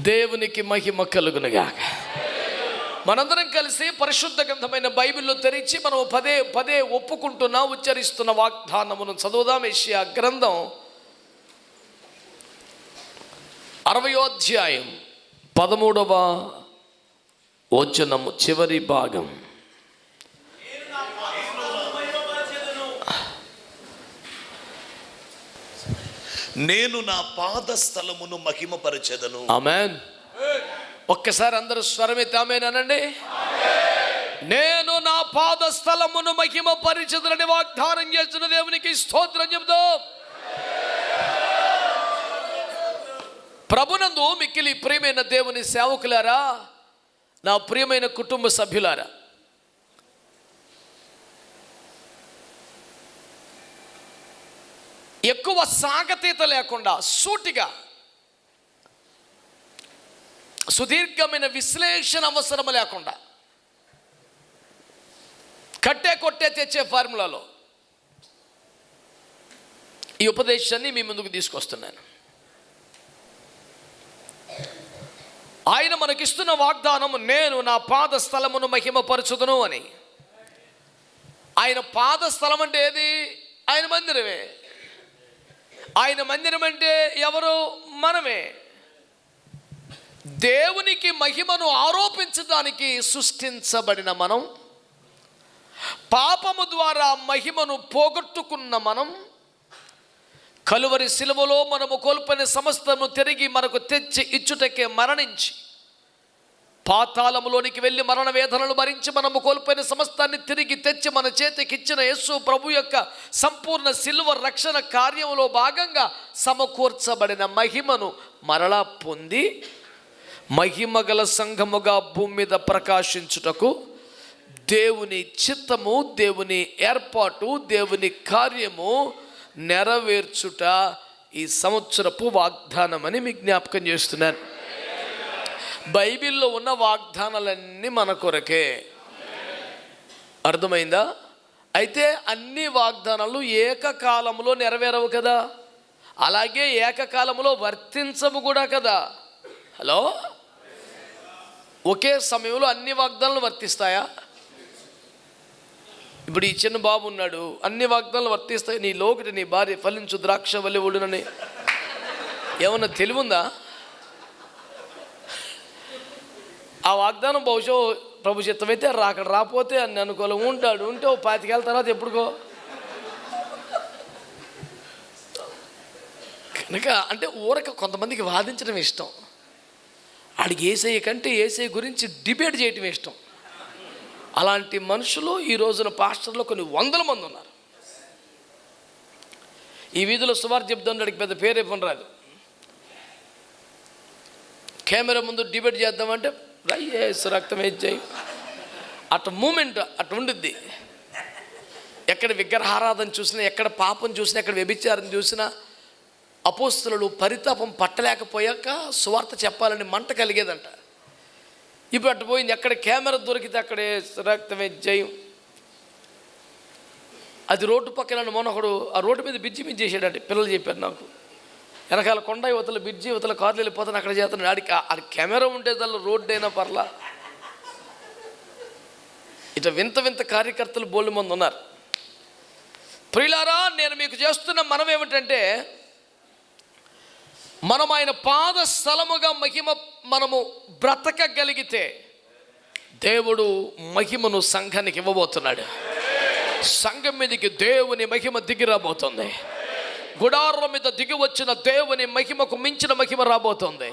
దేవునికి మహిమ కలుగునుగాక. మనందరం కలిసి పరిశుద్ధ గ్రంథమైన బైబిల్లో తెరిచి మనం పదే పదే ఒప్పుకుంటున్నా ఉచ్చరిస్తున్న వాగ్దానమును చదువుదాం. యెషయా గ్రంథం 60వ అధ్యాయం 13వ వచనము చివరి భాగం. నేను నా పాదస్థలమును మహిమపరచెదను. ఆమేన్. ఒక్కసారి అందరూ స్వరమెత్తి ఆమేన్ అనండి. నేను నా పాదస్థలమును మహిమపరచెదనని వాగ్దానం చేస్తున్న దేవునికి స్తోత్రం చెబుదాం. ప్రభునందు మిక్కిలి ప్రియమైన దేవుని సేవకులారా, నా ప్రియమైన కుటుంబ సభ్యులారా, ఎక్కువ సాగతీత లేకుండా సూటిగా సుదీర్ఘమైన విశ్లేషణ అవసరం లేకుండా కట్టే కొట్టే తెచ్చే ఫార్ములాలో ఈ ఉపదేశాన్ని మీ ముందుకు తీసుకొస్తున్నాను. ఆయన మనకిస్తున్న వాగ్దానము, నేను నా పాదస్థలమును మహిమపరచుదును అని. ఆయన పాదస్థలం అంటే ఏది? ఆయన మందిరమే. ఆయన మందిరం అంటే ఎవరు? మనమే. దేవునికి మహిమను ఆరోపించడానికి సృష్టించబడిన మనం, పాపము ద్వారా మహిమను పోగొట్టుకున్న మనం, కలువరి శిలువలో మనము కోల్పోయిన సమస్తము తిరిగి మనకు తెచ్చి ఇచ్చుటకే మరణించి, పాతాళములోనికి వెళ్ళి మరణ వేదనలు భరించి మనము కోల్పోయిన సమస్తాన్ని తిరిగి తెచ్చి మన చేతికి ఇచ్చిన యేసు ప్రభు యొక్క సంపూర్ణ శిలువ రక్షణ కార్యంలో భాగంగా సమకూర్చబడిన మహిమను మరలా పొంది మహిమగల సంఘముగా భూమి మీద ప్రకాశించుటకు దేవుని చిత్తము, దేవుని ఏర్పాటు, దేవుని కార్యము నెరవేర్చుట ఈ సంవత్సరపు వాగ్దానమని మీకు జ్ఞాపకం చేస్తున్నాను. బైబిల్లో ఉన్న వాగ్దానాలన్నీ మన కొరకే. అర్థమైందా? అయితే అన్ని వాగ్దానాలు ఏకకాలంలో నెరవేరవు కదా, అలాగే ఏకకాలంలో వర్తించవు కూడా కదా. హలో, ఒకే సమయంలో అన్ని వాగ్దానాలు వర్తిస్తాయా? ఇప్పుడు ఈ చిన్న బాబు ఉన్నాడు, అన్ని వాగ్దానాలు వర్తిస్తాయి. నీ లోకటి నీ భార్య ఫలించు ద్రాక్ష వల్లే ఒడునని ఏమన్నా తెలివుందా? ఆ వాగ్దానం బహుశా ప్రభు చిత్తమైతే అక్కడ రాపోతే అని అనుకోలే, ఉంటాడు. ఉంటే ఓ 25 ఏళ్ళ తర్వాత ఎప్పుడుకో. కనుక అంటే ఊరక కొంతమందికి వాదించడం ఇష్టం, ఆడికి ఏసయ్య కంటే ఏసయ్య గురించి డిబేట్ చేయటం ఇష్టం. అలాంటి మనుషులు ఈ రోజున పాస్టర్లో కొన్ని 100 మంది ఉన్నారు. ఈ వీధిలో సువార్త చెప్తాడు, పెద్ద పేరే పని రాదు. కెమెరా ముందు డిబేట్ చేద్దామంటే రైయేసు రక్తం వేయి అటు మూమెంట్ అటు ఉండిద్ది. ఎక్కడ విగ్రహారాధన చూసినా, ఎక్కడ పాపం చూసినా, ఎక్కడ వ్యభిచారం చూసినా అపోస్తలులు పరితాపం పట్టలేకపోయాక సువార్త చెప్పాలని మంట కలిగేదంట. ఇప్పుడు అటు పోయింది, ఎక్కడ కెమెరా దొరికితే అక్కడే రక్తమే జయం. అది రోడ్డు పక్కన మొన్నొకడు ఆ రోడ్డు మీద బిజ్జి చేసాడంటే పిల్లలు చెప్పారు నాకు. వెనకాల కొండ యువతల బిడ్జి యువతల కార్లు వెళ్ళిపోతాను అక్కడ చేస్తున్నాడు. ఆడికి కెమెరా ఉంటే దానిలో రోడ్డు అయినా పర్లా. ఇట్లా వింత వింత కార్యకర్తలు బోల్డ్ మంది ఉన్నారు. ప్రియులారా, నేను మీకు చేస్తున్న మనం ఏమిటంటే, మనం ఆయన పాద స్థలముగా మనము బ్రతకగలిగితే దేవుడు మహిమను సంఘానికి ఇవ్వబోతున్నాడు. సంఘం మీదకి దేవుని మహిమ దిగి రాబోతుంది. గుడారం మీద దిగి వచ్చిన దేవుని మహిమకు మించిన మహిమ రాబోతుంది.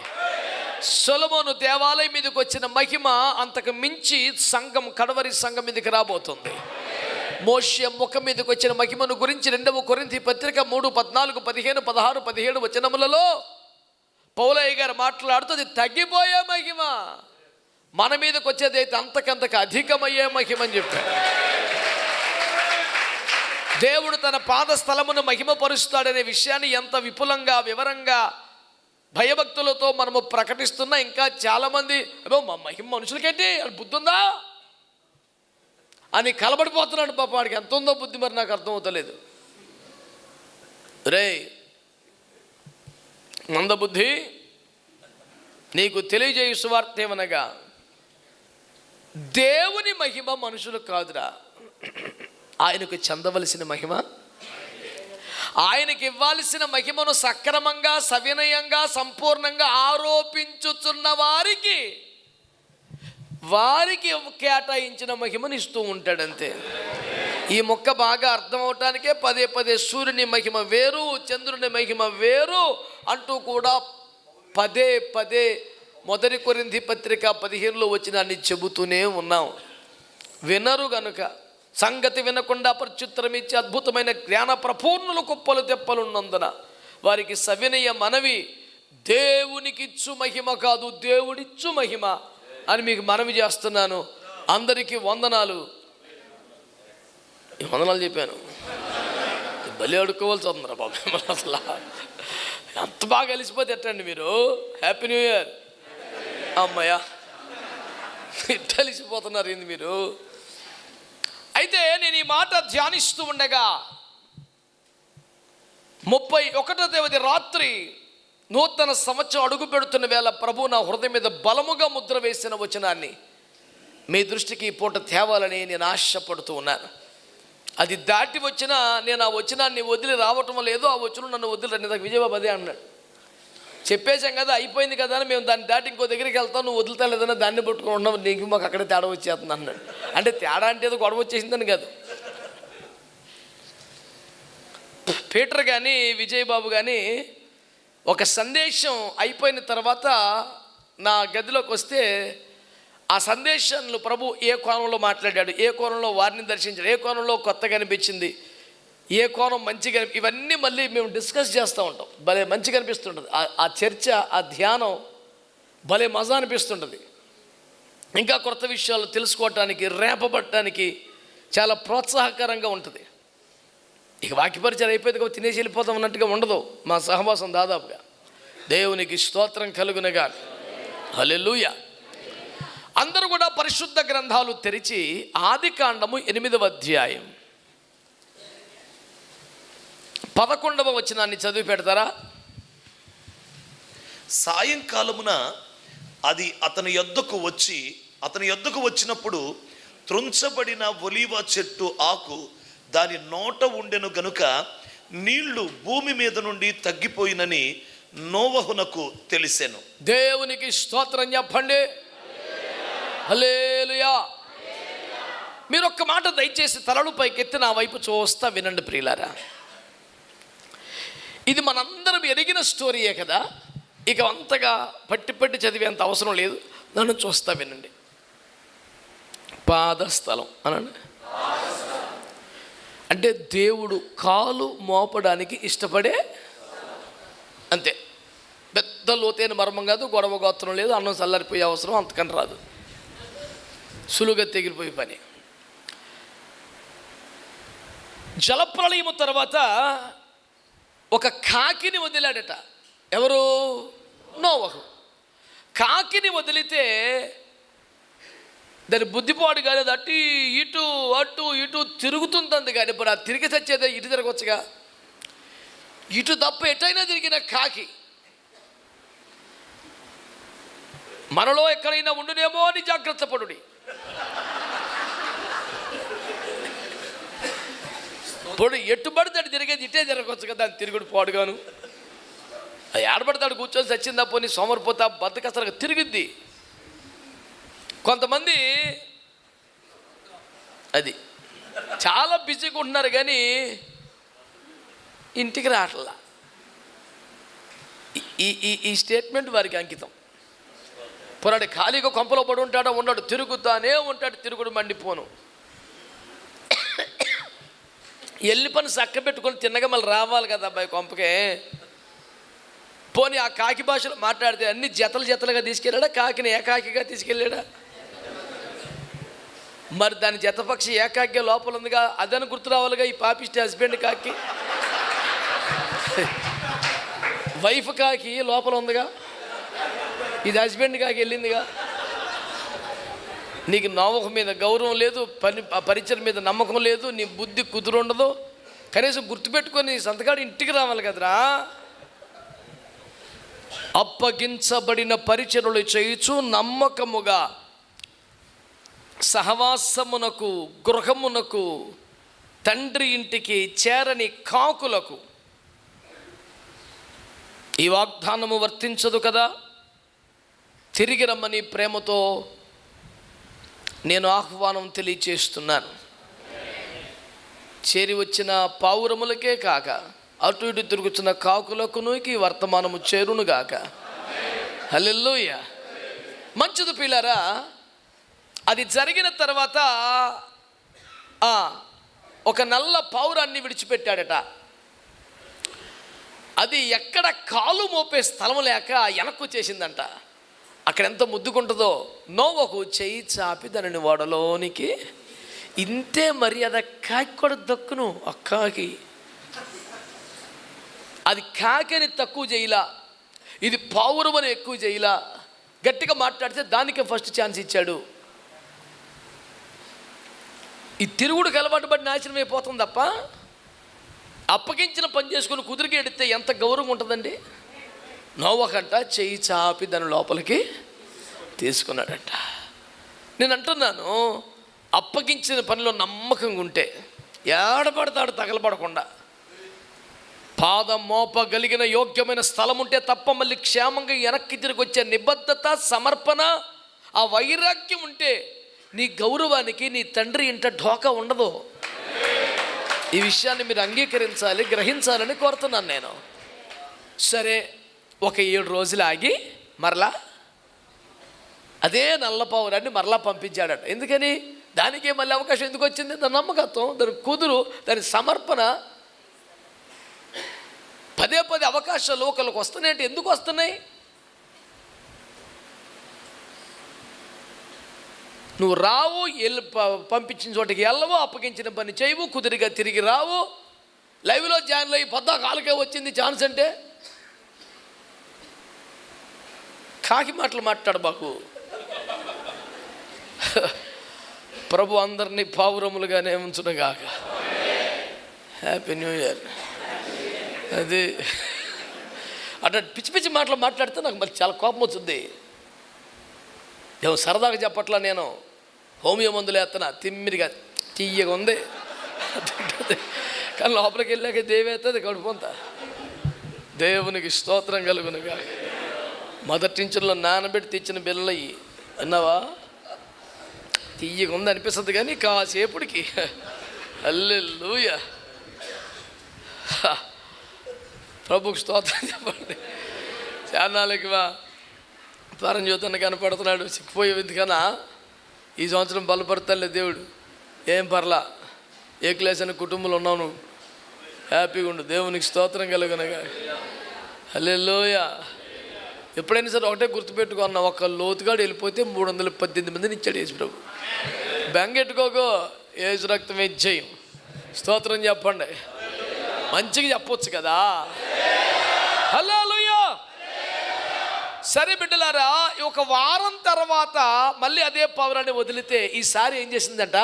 సొలొమోను దేవాలయం మీదకి వచ్చిన మహిమ అంతకు మించి సంఘం, కడవరి సంఘం మీదకి రాబోతుంది. మోషే ముఖం మీదకి వచ్చిన మహిమను గురించి 2వ కొరింథీ పత్రిక 3, 14, 15, 16, 17 వచనములలో పౌలయ్య గారు మాట్లాడుతుంది. తగ్గిపోయే మహిమ మన మీదకి వచ్చేది అయితే అంతకంతకు అధికమయ్యే మహిమ అని చెప్పారు. దేవుడు తన పాదస్థలమును మహిమపరుస్తాడనే విషయాన్ని ఎంత విపులంగా, వివరంగా, భయభక్తులతో మనము ప్రకటిస్తున్నా ఇంకా చాలామంది మా మహిమ మనుషులకేంటి బుద్ధి ఉందా అని కలబడిపోతున్నాడు. పాప వాడికి ఎంత ఉందో బుద్ధి, మరి నాకు అర్థమవుతలేదు. రే మందబుద్ధి నీకు తెలియజేయు సువార్త ఏమనగా, దేవుని మహిమ మనుషులు కాదురా, ఆయనకు చెందవలసిన మహిమ, ఆయనకి ఇవ్వాల్సిన మహిమను సక్రమంగా, సవినయంగా, సంపూర్ణంగా ఆరోపించుతున్న వారికి కేటాయించిన మహిమను ఇస్తూ ఉంటాడంతే. ఈ మొక్క బాగా అర్థం అవటానికే పదే పదే సూర్యుని మహిమ వేరు, చంద్రుని మహిమ వేరు అంటూ కూడా పదే పదే 1 కొరింథీ పత్రిక 15లో వచ్చినాన్ని చెబుతూనే ఉన్నాం. వినరు గనుక, సంగతి వినకుండా ప్రత్యుత్తరం ఇచ్చి అద్భుతమైన జ్ఞాన ప్రపూర్ణులు కుప్పలు తెప్పలున్నందున వారికి సవినయ మనవి, దేవునికిచ్చు మహిమ కాదు, దేవుడిచ్చు మహిమ అని మీకు మనవి చేస్తున్నాను. అందరికీ వందనాలు. వందనాలు చెప్పాను, బలి అడుక్కోవాల్సి వస్తుందిరా బాబు. అసలు ఎంత బాగా కలిసిపోతే ఎట్టండి మీరు. Happy new year. అమ్మయ్యా, కలిసిపోతున్నారు ఏంది మీరు. అయితే నేను ఈ మాట ధ్యానిస్తూ ఉండగా 31వ తేదీ రాత్రి నూతన సంవత్సరం అడుగు పెడుతున్న వేళ ప్రభు నా హృదయం మీద బలముగా ముద్ర వేసిన వచనాన్ని మీ దృష్టికి ఈ పూట తేవాలని నేను ఆశపడుతూ ఉన్నాను. అది దాటి వచ్చినా నేను ఆ వచనాన్ని వదిలి రావటం లేదు, ఆ వచనం నన్ను వదిలి రండి. నాకు విజయబాబు అదే అన్నాడు. చెప్పేశాం కదా, అయిపోయింది కదా అని మేము దాన్ని దాటి ఇంకో దగ్గరికి వెళ్తాం, నువ్వు వదులుతా లేదన్నా దాన్ని పట్టుకుని ఉన్నావు, నీకు మాకు అక్కడే తేడా వచ్చేస్తుంది అన్నాడు. అంటే తేడా అంటే ఏదో గొడవ వచ్చేసిందని కాదు. పీటర్ కానీ విజయబాబు కానీ ఒక సందేశం అయిపోయిన తర్వాత నా గదిలోకి వస్తే ఆ సందేశాలను ప్రభు ఏ కోణంలో మాట్లాడాడు, ఏ కోణంలో వారిని దర్శించాడు, ఏ కోణంలో కొత్తగా అనిపించింది, ఏ కోణం మంచిగా, ఇవన్నీ మళ్ళీ మేము డిస్కస్ చేస్తూ ఉంటాం. భలే మంచిగా అనిపిస్తుంటుంది ఆ చర్చ, ఆ ధ్యానం భలే మజా అనిపిస్తుంటుంది. ఇంకా కొత్త విషయాలు తెలుసుకోవటానికి, రేపబట్టడానికి చాలా ప్రోత్సాహకరంగా ఉంటుంది. ఇక వాక్యపరిచయం అయిపోయింది కాబట్టి తినేసి వెళ్ళిపోతాం అన్నట్టుగా ఉండదు మా సహవాసం దాదాపుగా. దేవునికి స్తోత్రం కలుగునగా. హల్లెలూయా. అందరూ కూడా పరిశుద్ధ గ్రంథాలు తెరిచి ఆదికాండము 8వ అధ్యాయం 11వ వచనాన్ని చదివి పెడతారా? సాయంకాలమున అది అతని యొద్దకు వచ్చినప్పుడు త్రుంచబడిన ఒలీవ చెట్టు ఆకు దాని నోట ఉండెను గనుక నీళ్లు భూమి మీద నుండి తగ్గిపోయినని నోవహునకు తెలిసెను. దేవునికి స్తోత్రం చెప్పండి. హల్లెలూయా. మీరు ఒక్క మాట దయచేసి తలలు పైకెత్తి నా వైపు చూస్తా వినండి ప్రియులారా. ఇది మనందరం ఎరిగిన స్టోరీయే కదా, ఇక అంతగా పట్టి చదివేంత అవసరం లేదు. నన్ను చూస్తా వినండి. పాదస్థలం అనండి. అంటే దేవుడు కాలు మోపడానికి ఇష్టపడే, అంతే. పెద్ద లోతైన మర్మం కాదు, గొడవ గోత్రం లేదు, అన్నం చల్లారిపోయే అవసరం అంతకని రాదు, సులువుగా తెగిలిపోయే పని. జలప్రళయము తర్వాత ఒక కాకిని వదిలాడట. ఎవరు? నోవహు. కాకిని వదిలితే దాని బుద్ధిపాడు కానీ అది అటు ఇటు తిరుగుతుంది కానీ ఇప్పుడు ఆ తిరిగి తెచ్చేదే ఇటు తిరగవచ్చుగా. ఇటు తప్ప ఎటైనా తిరిగిన కాకి మనలో ఎక్కడైనా ఉండునేమో అని జాగ్రత్త పడుడి. ఇప్పుడు ఎట్టుబడితే తిరిగేది ఇటే తిరగవచ్చు కదా, దాన్ని తిరుగుడు పాడుగాను. అది ఆడబడతాడు కూర్చొని చచ్చిందా పోనీ సోమరిపోతా బద్దకసలుగా తిరిగిద్ది. కొంతమంది అది చాలా బిజీగా ఉంటున్నారు కానీ ఇంటికి రావట్లా. ఈ స్టేట్మెంట్ వారికి అంకితం. పొరాడు ఖాళీగా కొంపలో పడి ఉంటాడో ఉన్నాడు, తిరుగుతానే ఉంటాడు, తిరుగుడు మండిపోను. ఎల్లి పని చక్క పెట్టుకొని తిన్నగా మళ్ళీ రావాలి కదా అబ్బాయి కొంపకే. పోనీ ఆ కాకి భాషలో మాట్లాడితే అన్ని జతలుగా తీసుకెళ్ళాడా, కాకిని ఏకాకిగా తీసుకెళ్ళాడా? మరి దాని జతపక్షి ఏకాకిగా లోపల ఉందిగా, అదని గుర్తు రావాలిగా. ఈ పాపిష్టి హస్బెండ్ కాకి, వైఫ్ కాకి లోపల ఉందిగా, ఇది హస్బెండ్ కాకి వెళ్ళిందిగా. నీకు నోవహు మీద గౌరవం లేదు, పరిచయం మీద నమ్మకం లేదు, నీ బుద్ధి కుదురుండదు. కనీసం గుర్తుపెట్టుకొని సంతకాడు ఇంటికి రావాలి కదరా. అప్పగించబడిన పరిచర్యలు చేయుచు నమ్మకముగా సహవాసమునకు గృహమునకు తండ్రి ఇంటికి చేరని కాకులకు ఈ వాగ్దానము వర్తించదు కదా. తిరిగి రమ్మని ప్రేమతో నేను ఆహ్వానం తెలియచేస్తున్నాను. చేరి వచ్చిన పావురములకే కాక అటు ఇటు తిరుగుతున్న కాకులకును ఈ వర్తమానము చేరును గాక. హల్లెలూయా. మంచిది పిల్లరా. అది జరిగిన తర్వాత ఒక నల్ల పావురాన్ని విడిచిపెట్టాడట. అది ఎక్కడ కాలు మోపే స్థలం లేక వెనక్కు చేసిందంట. అక్కడ ఎంత ముద్దుకుంటుందో. నోవహు చేయి చాపి దానిని ఓడలోనికి ఇంతే మర్యాద. కాకి కూడా దక్కును. ఆ కాకి అది కాకిని తక్కువ చేయలా, ఇది పావురమని ఎక్కువ చేయలా. గట్టిగా మాట్లాడితే దానికే ఫస్ట్ ఛాన్స్ ఇచ్చాడు. ఈ తిరుగుడుకి అలవాటు పడి నాశనం అయిపోతుంది తప్ప అప్పగించిన పని చేసుకుని కుదిరికి ఎడితే ఎంత గౌరవం ఉంటుందండి. నోవహంట చేయి చాపి దాని లోపలికి తీసుకున్నాడంట. నేను అంటున్నాను, అప్పగించిన పనిలో నమ్మకంగా ఉంటే ఏడపడతాడు తగలబడకుండా. పాదం మోపగలిగిన యోగ్యమైన స్థలం ఉంటే తప్ప మళ్ళీ క్షేమంగా వెనక్కి తిరిగి వచ్చే నిబద్ధత, సమర్పణ, ఆ వైరాగ్యం ఉంటే నీ గౌరవానికి నీ తండ్రి ఇంట ఢోకా ఉండదు. ఈ విషయాన్ని మీరు అంగీకరించాలి, గ్రహించాలని కోరుతున్నాను నేను. సరే, ఒక 7 రోజులు ఆగి మరలా అదే నల్ల పావురాన్ని మరలా పంపించాడట. ఎందుకని? దానికే మళ్ళీ అవకాశం ఎందుకు వచ్చింది? దాని నమ్మకత్వం, దాని కుదురు, దాని సమర్పణ. పదే పదే అవకాశాలు ఒకరికి వస్తున్నాయంటే ఎందుకు వస్తున్నాయి? నువ్వు రావు, పంపించిన చోటికి వెళ్ళవు, అప్పగించిన పని చేయవు, కుదిరిగా తిరిగి రావు, లైవ్లో జాయిన్ అయ్యి 14 వచ్చింది ఛాన్స్ అంటే కాకి మాటలు మాట్లాడు బాకు. ప్రభు అందరినీ పావురములుగానే ఉంచునుగాక. Happy new year. అది అట్లా పిచ్చి పిచ్చి మాటలు మాట్లాడితే నాకు మళ్ళీ చాలా కోపం వచ్చింది. ఏమో సరదాగా చెప్పట్లా, నేను హోమియో మందులు వేస్తున్నా, తిమ్మిరిగా తీయగా ఉంది. కానీ లోపలికి వెళ్ళాక దేవేస్తుంది కడుపుంతా. దేవునికి స్తోత్రం కలుగునుగా. మొదటి నుంచిలో నానబెట్టి తెచ్చిన బిళ్ళలు విన్నావా? తీయగా ఉంది అనిపిస్తుంది కానీ కాసేపటికి హల్లెలూయా. ప్రభుకు స్తోత్రం చెప్పండి. చాన్నాళ్ళకి పరంజ్యోతన్న కనపడుతున్నాడు, సిక్కిపోయే ఎందుకన్నా ఈ సంవత్సరం బలపడతాలే దేవుడు. ఏం పర్లా, ఏ క్లాస్ అని కుటుంబంలో ఉన్నావు, నువ్వు హ్యాపీగా ఉండు. దేవునికి స్తోత్రం కలుగునగా. హల్లెలూయా. ఎప్పుడైనా సరే ఒకటే గుర్తుపెట్టుకున్నా, ఒక లోతుగాడు వెళ్ళిపోతే 318 మందిని ఇచ్చాడు యేసు ప్రభు. బెంగెట్టుకోకో, యేసు రక్తమే జయం. స్తోత్రం చెప్పండి. మంచిగా చెప్పొచ్చు కదా. హల్లెలూయా. సరే బిడ్డలారా, ఒక వారం తర్వాత మళ్ళీ అదే పావురాన్ని వదిలితే ఈసారి ఏం చేసిందట?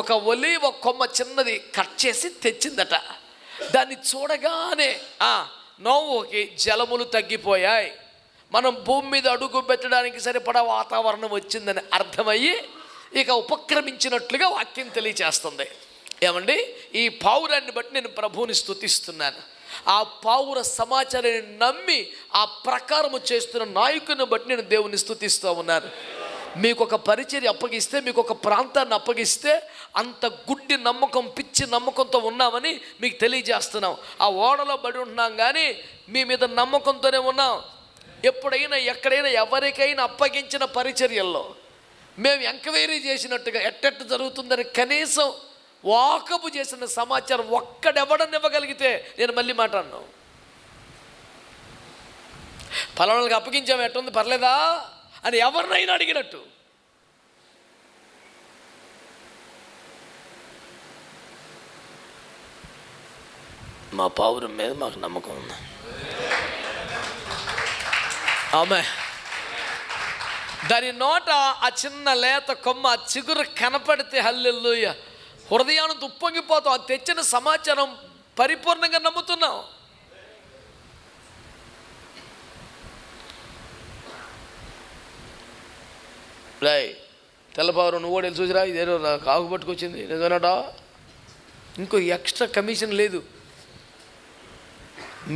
ఒక ఒలీవ కొమ్మ చిన్నది కట్ చేసి తెచ్చిందట. దాన్ని చూడగానే నోవహుకి జలములు తగ్గిపోయాయి, మనం భూమి మీద అడుగు పెట్టడానికి సరిపడా వాతావరణం వచ్చిందని అర్థమయ్యి ఇక ఉపక్రమించినట్లుగా వాక్యం తెలియచేస్తుంది. ఏమండి, ఈ పావురాన్ని బట్టి నేను ప్రభువుని స్తుతిస్తున్నాను. ఆ పావుర సమాచారాన్ని నమ్మి ఆ ప్రకారము చేస్తున్న నాయకుని బట్టి నేను దేవుని స్తుతిస్తూ ఉన్నాను. మీకు ఒక పరిచర్య అప్పగిస్తే, మీకు ఒక ప్రాంతాన్ని అప్పగిస్తే అంత గుడ్డి నమ్మకం, పిచ్చి నమ్మకంతో ఉన్నామని మీకు తెలియజేస్తున్నాం. ఆ ఓడలో బడి ఉంటున్నాం కానీ మీ మీద నమ్మకంతోనే ఉన్నాం. ఎప్పుడైనా ఎక్కడైనా ఎవరికైనా అప్పగించిన పరిచర్యల్లో మేము ఎంక్వైరీ చేసినట్టుగా ఎట్టెట్టు జరుగుతుందని కనీసం వాకపు చేసిన సమాచారం ఒక్కడెవడనివ్వగలిగితే నేను మళ్ళీ మాట్లాడను. పలానాలకు అప్పగించాము, ఎట్టుంది, పర్లేదా అని ఎవరినైనా అడిగినట్టు. మా పావురం మీద మాకు నమ్మకం ఉంది. ఆమె దాని నోట ఆ చిన్న లేత కొమ్మ చిగురు కనపడితే హల్లెలూయా హృదయాన్ని ఉప్పొంగిపోతాం. అది తెచ్చిన సమాచారం పరిపూర్ణంగా నమ్ముతున్నాం. రాయ్ తెల్లపారు నువ్వు కూడా వెళ్ళి చూసిరా, ఇదేదో నాకు ఆకు పట్టుకొచ్చింది నిజమేనట. ఇంకో ఎక్స్ట్రా కమిషన్ లేదు.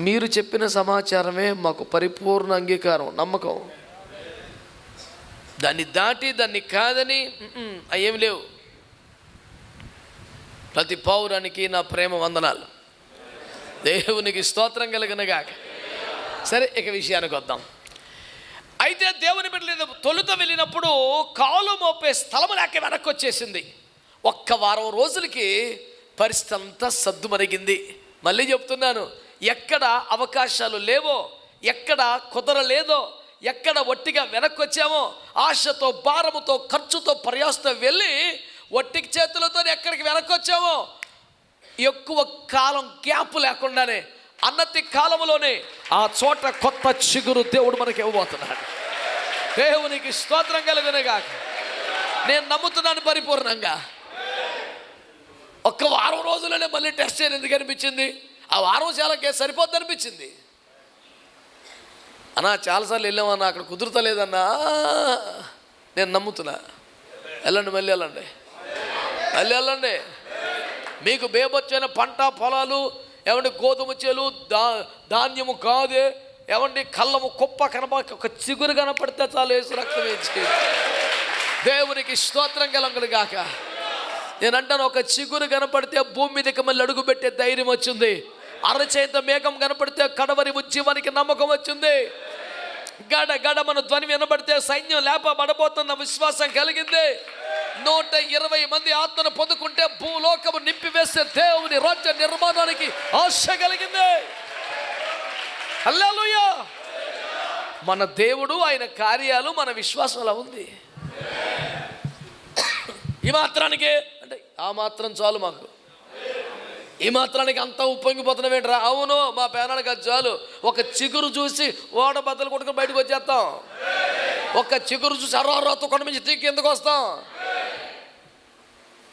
మీరు చెప్పిన సమాచారమే మాకు పరిపూర్ణ అంగీకారం, నమ్మకం. దాన్ని దాటి దాన్ని కాదని అవేమి లేవు. ప్రతి పౌరానికి నా ప్రేమ వందనాలు. దేవునికి స్తోత్రం కలుగునగాక. సరే, ఇక విషయానికి వద్దాం. అయితే దేవుని బిడ్డలు తొలుత వెళ్ళినప్పుడు కాలు మోపే స్థలం లేక వెనక్కి వచ్చేసింది. ఒక్క వారం రోజులకి పరిస్థితి అంతా సద్దుమరిగింది. మళ్ళీ చెప్తున్నాను, ఎక్కడ అవకాశాలు లేవో, ఎక్కడ కుదరలేదో, ఎక్కడ ఒట్టిగా వెనక్కి వచ్చామో, ఆశతో, భారముతో, ఖర్చుతో, ప్రయాసతో వెళ్ళి ఒట్టి చేతులతో ఎక్కడికి వెనక్కి వచ్చామో, ఎక్కువ కాలం గ్యాప్ లేకుండానే అన్నతి కాలంలోనే ఆ చోట కొత్త చిగురు దేవుడు మనకి ఇవ్వబోతున్నాడు. దేవునికి స్తోత్రం కలుగునగాక. నేను నమ్ముతున్నాను పరిపూర్ణంగా. ఒక్క వారం రోజుల్లోనే మళ్ళీ టెస్ట్ చేయని ఎందుకు అనిపించింది? ఆ వారం చాలా సరిపోద్ది అనిపించింది. అన్నా చాలాసార్లు వెళ్ళామన్నా, అక్కడ కుదురుతలేదన్నా. నేను నమ్ముతున్నా. వెళ్ళండి, మళ్ళీ వెళ్ళండి, మళ్ళీ వెళ్ళండి. మీకు బేబొచ్చైన పంట పొలాలు, ఏమండి గోధుమ చేలు, ధాన్యము కాదే, ఏమండి కళ్ళము కుప్ప ఒక చిగురు కనపడితే చాలు యేసు రక్తం వేసి. దేవునికి స్తోత్రం కలుగునుగాక. నేను అంటాను, ఒక చిగురు కనపడితే భూమి మీదకి మళ్ళీ అడుగు పెట్టే ధైర్యం వచ్చింది. అరచేత మేఘం కనపడితే కడవరి ఉద్యమానికి నమ్మకం వచ్చింది. గడ గడ మన ధ్వని వినబడితే సైన్యం లేపబడబోతున్న విశ్వాసం కలిగింది. 120 మంది ఆత్మను పొందుకుంటే భూలోకము నింపివేసే దేవుని రాజ్య నిర్మాణానికి ఆశ కలిగింది. హల్లెలూయా. మన దేవుడు, ఆయన కార్యాలు, మన విశ్వాసం అలా ఉంది. ఈ మాత్రానికే అంటే ఆ మాత్రం చాలు మాకు. ఈ మాత్రానికి అంతా ఉప్పొంగిపోతున్నాం ఏంట్రా? అవును, మా పేనానికి అది చాలు. ఒక చిగురు చూసి ఓడ బద్దలు కొట్టుకుని బయటకు వచ్చేస్తాం. ఒక చిగురు చూసి అర్రాతో కొండ నుంచి తీకి ఎందుకు వస్తాం?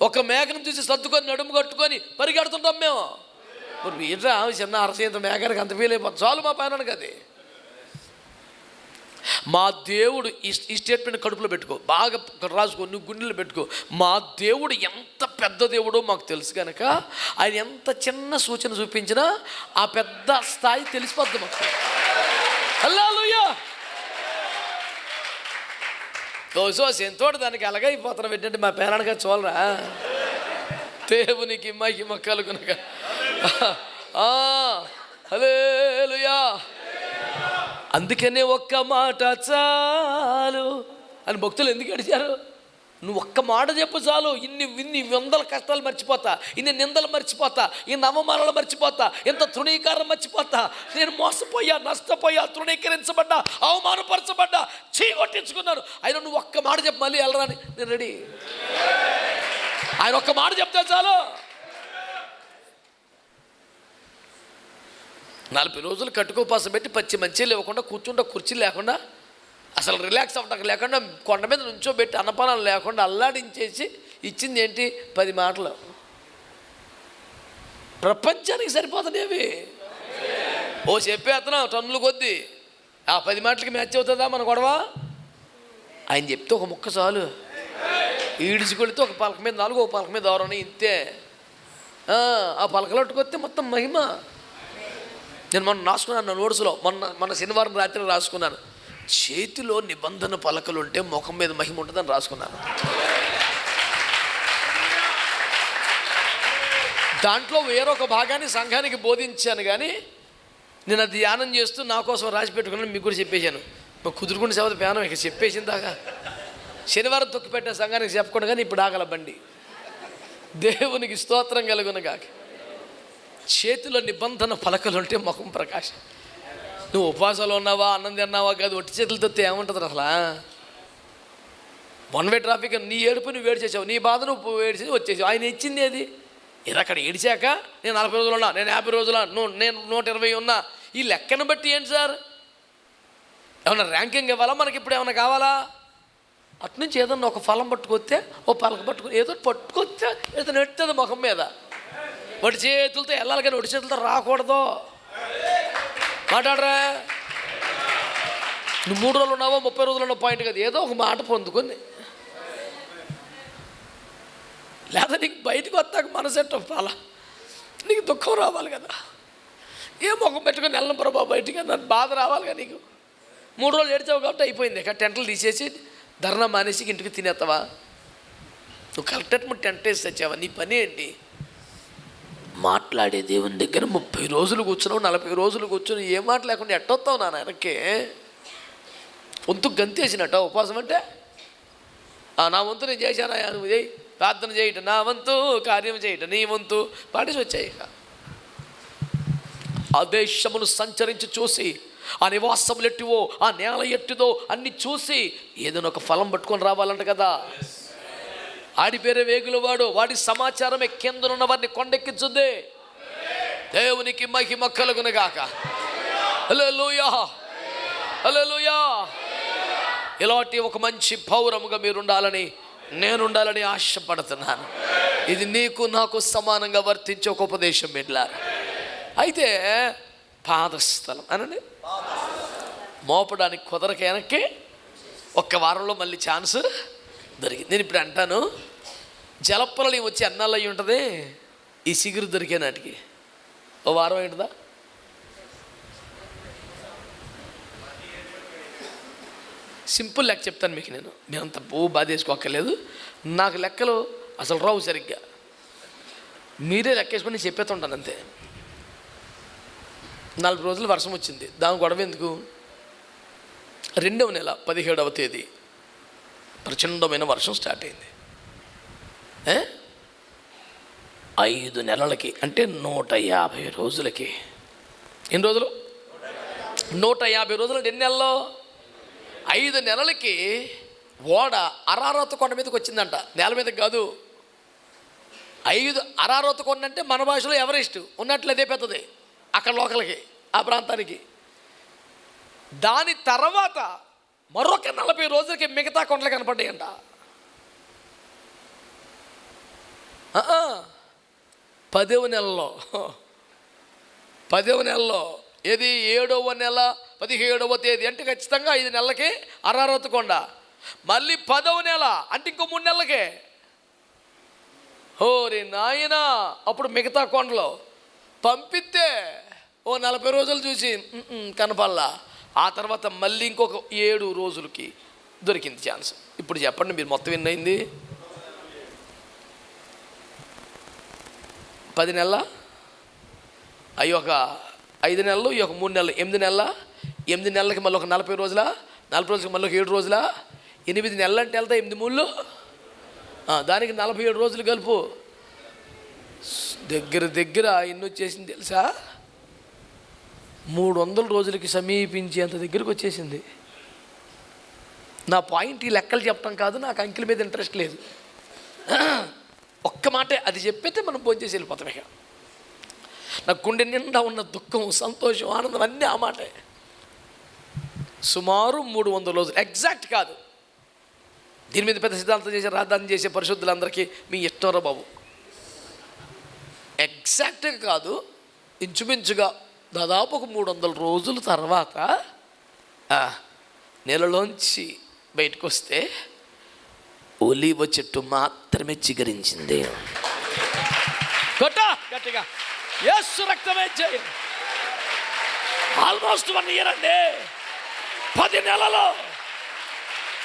ఒక మేఘను చూసి సర్దుకొని నడుము కట్టుకొని పరిగెడుతుంటాం మేము. ఏంట్రా చిన్న అరసేంత మేఘానికి అంత ఫీల్ అయిపోతుంది. చాలు మా పేనానికి అది. మా దేవుడు ఈ స్టేట్మెంట్ కడుపులో పెట్టుకో, బాగా రాసుకో, నువ్వు గుండెలో పెట్టుకో. మా దేవుడు ఎంత పెద్ద దేవుడో మాకు తెలుసు కనుక ఆయన ఎంత చిన్న సూచన చూపించినా ఆ పెద్ద స్థాయి తెలిసిపోద్ది మాకు. హల్లెలూయా. సో ఎంతోటి దానికి అలాగైపోతున్నాం ఏంటంటే మా పేరానికి చూడరా. దేవునికి మహిమ కలుగునగా. హల్లెలూయా. అందుకనే ఒక్క మాట చాలు అని భక్తులు ఎందుకు అడిచారు? నువ్వు ఒక్క మాట చెప్పు చాలు, ఇన్ని వందల కష్టాలు మర్చిపోతా, ఇన్ని నిందలు మర్చిపోతా, ఇన్ని అవమానాలు మర్చిపోతా, ఎంత తృణీకారం మర్చిపోతా. నేను మోసపోయా, నష్టపోయా, తృణీకరించబడ్డా, అవమానపరచబడ్డా, చీకొట్టించుకున్నాను. ఆయన నువ్వు ఒక్క మాట చెప్పు, మళ్ళీ వెళ్ళరాని నేను రెడీ. ఆయన ఒక్క మాట చెప్తే చాలు. 40 రోజులు కట్టుకోపాసం పెట్టి పచ్చి మంచిలు ఇవ్వకుండా, కూర్చుంటే కుర్చీలు లేకుండా, అసలు రిలాక్స్ అవ్వటం లేకుండా, కొండ మీద నుంచోబెట్టి అన్నపానాలు లేకుండా అల్లాడించేసి ఇచ్చింది ఏంటి? 10 మాటలు. ప్రపంచానికి సరిపోతున్నాయి. ఓ చెప్పేస్తున్నా టన్నులు కొద్దీ. ఆ 10 మాటలకి మ్యాచ్ అవుతుందా మన గొడవ? ఆయన చెప్తే ఒక ముక్క చాలు. ఈడ్చుకొడితే ఒక పలక మీద 4, ఒక పలక మీద 6 ఇంతే. ఆ పలకలట్టుకొస్తే మొత్తం మహిమ. నేను మొన్న రాసుకున్నాను, నా నోట్స్లో మొన్న శనివారం రాత్రి రాసుకున్నాను, చేతిలో నిబంధన పలకలు ఉంటే ముఖం మీద మహిమ ఉంటుందని రాసుకున్నాను. దాంట్లో వేరొక భాగాన్ని సంఘానికి బోధించాను, కానీ నేను అది ధ్యానం చేస్తూ నా కోసం రాసి పెట్టుకున్నాను. మీకు కూడా చెప్పేశాను. కుదురుకుని సేవ ప్యానం ఇక చెప్పేసింది దాకా. శనివారం తొక్కిపెట్టే సంఘానికి చెప్పకుండా, కానీ ఇప్పుడు ఆగల బండి. దేవునికి స్తోత్రం కలుగునగాక. చేతిలో నిబంధన పలకలు ఉంటే ముఖం ప్రకాశం. నువ్వు ఉపవాసాలు ఉన్నావా, అన్నం తిన్నావా కాదు, ఒట్టి చేతులతో ఏముంటుంది అసలు? 1 వే ట్రాఫిక్. నీ ఏడుపు నువ్వు వేడి చేసావు, నీ బాధ నువ్వు వేడి చేసి వచ్చేసావు. ఆయన ఇచ్చింది ఏది? ఇది అక్కడ ఏడిచాక నేను 40 రోజులు ఉన్నా, నేను 50 రోజులు, నేను 120 ఉన్నా. ఈ లెక్కను బట్టి ఏంటి సార్? ఏమన్నా ర్యాంకింగ్ ఇవ్వాలా మనకి? ఇప్పుడు ఏమన్నా కావాలా? అట్నుంచి ఏదన్నా ఒక ఫలం పట్టుకొస్తే, ఓ పలక పట్టుకొని ఏదో పట్టుకొస్తే ఏదో నెట్టుతుంది ముఖం మీద. ఒడి చేతులతో వెళ్ళాలి, కానీ ఒడి చేతులతో రాకూడదు. మాట్లాడరా. నువ్వు 3 రోజులు ఉన్నావో 30 రోజులు ఉన్నావు పాయింట్ కదా, ఏదో ఒక మాట పొందుకొని లేదా నీకు బయటకు వస్తాక మనసెట్ట అలా నీకు దుఃఖం రావాలి కదా. ఏ ముఖం పెట్టుకొని వెళ్ళను ప్రభా బయటికి నన్ను బాధ రావాలిగా నీకు. 3 రోజులు ఏడ్చావు కాబట్టి అయిపోయింది. ఇక టెంట్లు తీసేసి ధర్నా మానేసి ఇంటికి తినేస్తావా? నువ్వు కరెక్ట్ టెంట్ వేసి తెచ్చావా? నీ పని ఏంటి? మాట్లాడే దేవుని దగ్గర 30 రోజులు కూర్చున్నావు, 40 రోజులు కూర్చుని ఏ మాట లేకుండా ఎట్టొస్తావు నా వెనక్కి? వంతు గంతేసినట్ట ఉపవాసం అంటే నా వంతు నేను చేశానా, నువ్వు చేయి, ప్రార్థన చేయటం నా వంతు, కార్యం చేయటం నీ వంతు, పాటిసి వచ్చాయి. ఇక ఆ దేశమును సంచరించి చూసి ఆ నివాసములు ఎట్టివో ఆ నేల ఎట్టిదో అన్ని చూసి ఏదైనా ఒక ఫలం పట్టుకొని రావాలంట కదా. ఆడి పేరే వేగుల వాడు, వాడి సమాచారమే కిందనున్న వారిని కొండెక్కించుంది. దేవునికి మహిమ కలుగునుగాక. హల్లెలూయా, హల్లెలూయా. ఇలాంటి ఒక మంచి పౌరముగా మీరు ఉండాలని, నేను ఉండాలని ఆశపడుతున్నాను. ఇది నీకు నాకు సమానంగా వర్తించే ఒక ఉపదేశం బిడ్డలారా. అయితే పాదస్థలం అనండి, మోపడానికి కుదరక వెనక్కి ఒక్క వారంలో మళ్ళీ ఛాన్స్ దొరికింది. నేను ఇప్పుడు అంటాను, జలప్రలయం వచ్చి అన్నాళ్ళు అయ్యి ఉంటుంది, ఈ సిగురు దొరికే నాటికి ఓ వారం ఏంటిదా? సింపుల్ లెక్క చెప్తాను మీకు. నేను అంత బాధ వేసుకోక్కర్లేదు. నాకు లెక్కలు అసలు రావు సరిగ్గా, మీరే లెక్కేసుకొని చెప్పేస్తుంటాను అంతే. 40 రోజులు వర్షం వచ్చింది, దాని గొడవ ఎందుకు? 2వ నెల 17వ తేదీ ప్రచండమైన వర్షం స్టార్ట్ అయింది. 5 నెలలకి అంటే 150 రోజులకి. ఎన్ని రోజులు? 150 రోజులు అంటే ఎన్ని నెలల్లో? 5 నెలలకి ఓడ అరారత్ కొండ మీదకి వచ్చిందంట, నేల మీదకి కాదు. 5 అరారత్ కొండ అంటే మన భాషలో ఎవరెస్ట్ ఉన్నట్లు అదే పెద్దది అక్కడ లోకల్కి, ఆ ప్రాంతానికి. దాని తర్వాత మరొక 40 రోజులకి మిగతా కొండలు కనపడ్డాయంట. 10వ నెలలో, 10వ నెలలో ఏది 7వ నెల 17వ తేదీ అంటే ఖచ్చితంగా 5 నెలలకి అరారత్ కొండ. మళ్ళీ 10వ నెల అంటే ఇంకో 3 నెలలకే. ఓరి నాయనా, అప్పుడు మిగతా కొండలు పంపిస్తే ఓ 40 రోజులు చూసి కనపల్లా. ఆ తర్వాత మళ్ళీ ఇంకొక 7 రోజులకి దొరికింది ఛాన్స్. ఇప్పుడు చెప్పండి మీరు మొత్తం ఎన్ని అయింది? 10 నెలల, అవి ఒక 5 నెలలు, ఈ ఒక 3 నెలలు, 8 నెలల. 8 నెలలకి మళ్ళీ ఒక 40 రోజుల, 40 రోజులకి మళ్ళీ ఒక 7 రోజుల, 8 నెలలు అంటే వెళ్తా 8 మూళ్ళు, దానికి 47 రోజులు కలుపు. దగ్గర ఎన్ని వచ్చేసింది తెలుసా? 300 రోజులకి సమీపించేంత దగ్గరికి వచ్చేసింది. నా పాయింట్ ఈ లెక్కలు చెప్పడం కాదు, నాకు అంకెల మీద ఇంట్రెస్ట్ లేదు. ఒక్క మాటే అది చెప్పితే మనం భోంచేసి వెళ్ళిపోతాం. ఇక నా గుండె నిండా ఉన్న దుఃఖం, సంతోషం, ఆనందం అన్నీ ఆ మాటే. సుమారు 300 రోజులు, ఎగ్జాక్ట్ కాదు. దీని మీద పెద్ద సిద్ధాంతం చేసే రాజధాని చేసే పరిశుద్ధులందరికీ మీ ఇష్టంరా బాబు. ఎగ్జాక్ట్గా కాదు, ఇంచుమించుగా దాదాపు ఒక 300 రోజుల తర్వాత నెలలోంచి బయటకు వస్తే ఒలీవ చెట్టు మాత్రమే చిగురించింది. గట్టిగా యేసు రక్తమే చేయి. ఆల్మోస్ట్ 1 ఇయర్ అండి, 10 నెలలు.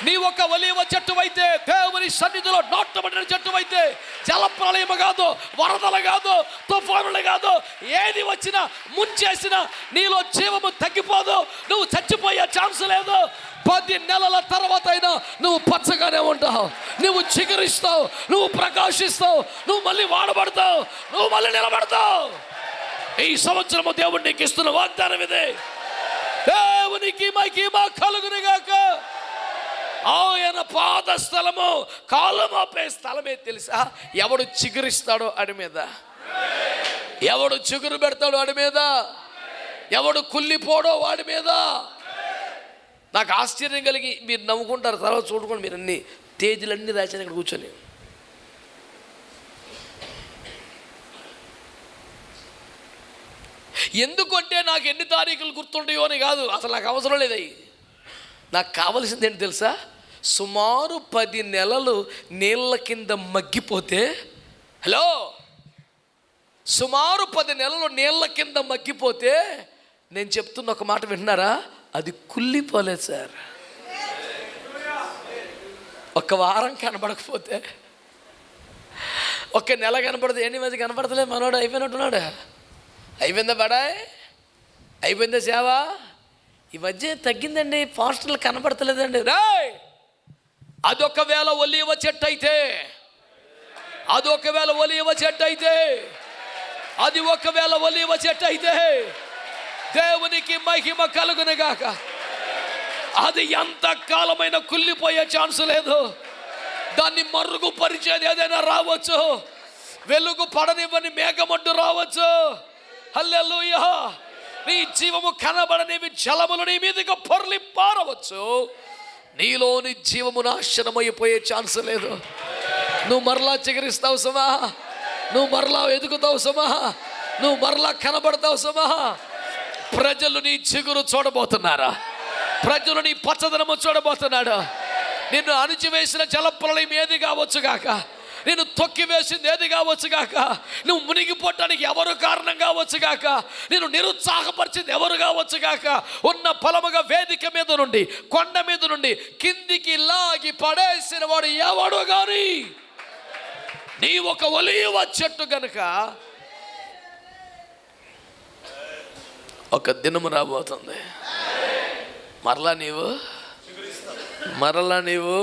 నీ ఒక ఒలీవ చెట్టు అయితే, దేవుని సన్నిధిలో నాటబడిన చెట్టు అయితే, జల ప్రళయం కాదు, వరదలు కాదు, తుఫానులు కాదు, ఏది వచ్చినా ముంచేసినా నీలో జీవము తగ్గిపోదు, నువ్వు చచ్చిపోయే ఛాన్స్ లేదు. 10 నెలల తర్వాత అయినా నువ్వు పచ్చగానే ఉంటావు, నువ్వు చిగురిస్తావు, నువ్వు ప్రకాశిస్తావు, నువ్వు మళ్ళీ వాడబడతావు, నువ్వు మళ్ళీ నిలబడతావు. ఈ సంవత్సరము దేవుడు నీకు ఇస్తున్న వాగ్దానం ఇదే. దేవునికి మహిమ కలుగునుగాక. ఆయన పాద స్థలము, కాలు మోపే స్థలమే తెలుసా? ఎవడు చిగురిస్తాడో అడి మీద, ఎవడు చిగురు పెడతాడో వాడి మీద, ఎవడు కుళ్ళిపోడో వాడి మీద. నాకు ఆశ్చర్యం కలిగి మీరు నవ్వుకుంటారు, తర్వాత చూడుకోండి, మీరు అన్ని తేజీలన్నీ రాశాను ఇక్కడ కూర్చొని. ఎందుకంటే నాకు ఎన్ని తారీఖులు గుర్తుంటాయో అని కాదు, అసలు నాకు అవసరం లేదు. అవి నాకు కావలసింది ఏంటి తెలుసా? సుమారు 10 నెలలు నీళ్ళ కింద మగ్గిపోతే హలో, సుమారు 10 నెలలు నీళ్ళ కింద మగ్గిపోతే నేను చెప్తున్న ఒక మాట వింటున్నారా, అది కుళ్ళిపోలేదు సార్. ఒక వారం కనబడకపోతే, ఒక నెల కనపడదు, ఎన్ని మంది కనపడతలే, మనోడు అయిపోయినట్టున్నాడు. అయిపోయిందా బడాయ్, అయిపోయిందా సేవ, ఈ మధ్య తగ్గిందండి, పాస్టర్లు కనపడతలేదండి. రాయ్, అదొకవేళ ఒలీవ చెట్టు అయితే, అదొకవేళ ఒలీవ చెట్టు అయితే, అది ఒకవేళ ఒలీవ చెట్టు అయితే దేవునికి మహిమ కలుగునుగాక. అది ఎంత కాలమైన కుళ్ళిపోయే ఛాన్స్ లేదు. దాన్ని మరుగుపరిచేది ఏదైనా రావచ్చు, వెలుగు పడనివ్వని మేఘమడ్డు రావచ్చు. హల్లెలూయా. నీ జీవము కనబడనివి జలములు నీ మీదకి పొర్లి పారవచ్చు. నీలోని జీవము నాశనమైపోయే ఛాన్స్ లేదు. నువ్వు మరలా చిగురిస్తావు సమా, నువ్వు మరలా ఎదుగుతావు సమా, నువ్వు మరలా కనబడతావు సమా. ప్రజలు నీ చిగురు చూడబోతున్నారా? ప్రజలు నీ పచ్చదనము చూడబోతున్నాడు. నిన్ను అణిచివేసిన జలప్రళయం ఏది కావచ్చుగాక, నిన్ను తొక్కివేసింది ఏది కావచ్చుగాక, నువ్వు మునిగిపోవటానికి ఎవరు కారణం కావచ్చుగాక, నేను నిరుత్సాహపరిచింది ఎవరు కావచ్చుగాక, ఉన్న ఫలముగా వేదిక మీద నుండి, కొండ మీద నుండి కిందికి లాగి పడేసిన వాడు ఎవడు గాని, నీ ఒక ఒలీవ చెట్టు గనుక ఒక దినము రాబోతుంది. మరలా నీవు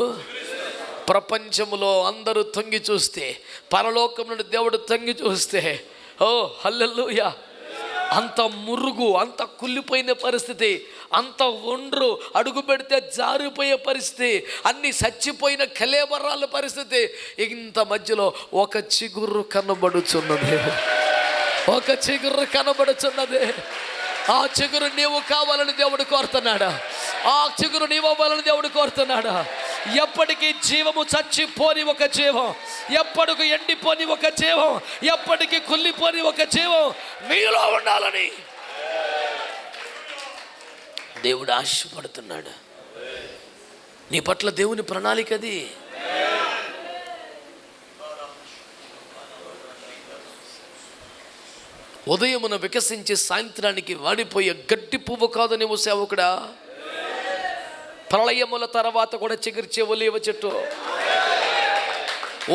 ప్రపంచంలో అందరూ తొంగి చూస్తే, పరలోకం నుండి దేవుడు తొంగి చూస్తే, ఓ హల్లెలూయా, అంత మురుగు, అంత కుళ్ళిపోయిన పరిస్థితి, అంత ఒండ్రు, అడుగు పెడితే జారిపోయే పరిస్థితి, అన్ని చచ్చిపోయిన కలేబరాల పరిస్థితి. ఇంత మధ్యలో ఒక చిగురు కనబడుచున్నది, ఒక చిగురు కనబడుచున్నది. ఆ చిగురు నీవు కావాలని దేవుడు కోరుతున్నాడా? ఆ చిగురు నీవు అవ్వాలని దేవుడు కోరుతున్నాడా? ఎప్పటికీ జీవము చచ్చిపోని ఒక జీవం, ఎప్పటికి ఎండిపోని ఒక జీవం, ఎప్పటికీ కుళ్ళిపోని ఒక జీవం నీలో ఉండాలని దేవుడు ఆశపడుతున్నాడు. నీ పట్ల దేవుని ప్రణాళిక అది. ఉదయమున వికసించి సాయంత్రానికి వాడిపోయే గడ్డి పువ్వు కాదు నీవు సేవకుడా. ప్రళయముల తర్వాత కూడా చిగురించే ఒలీవ చెట్టు.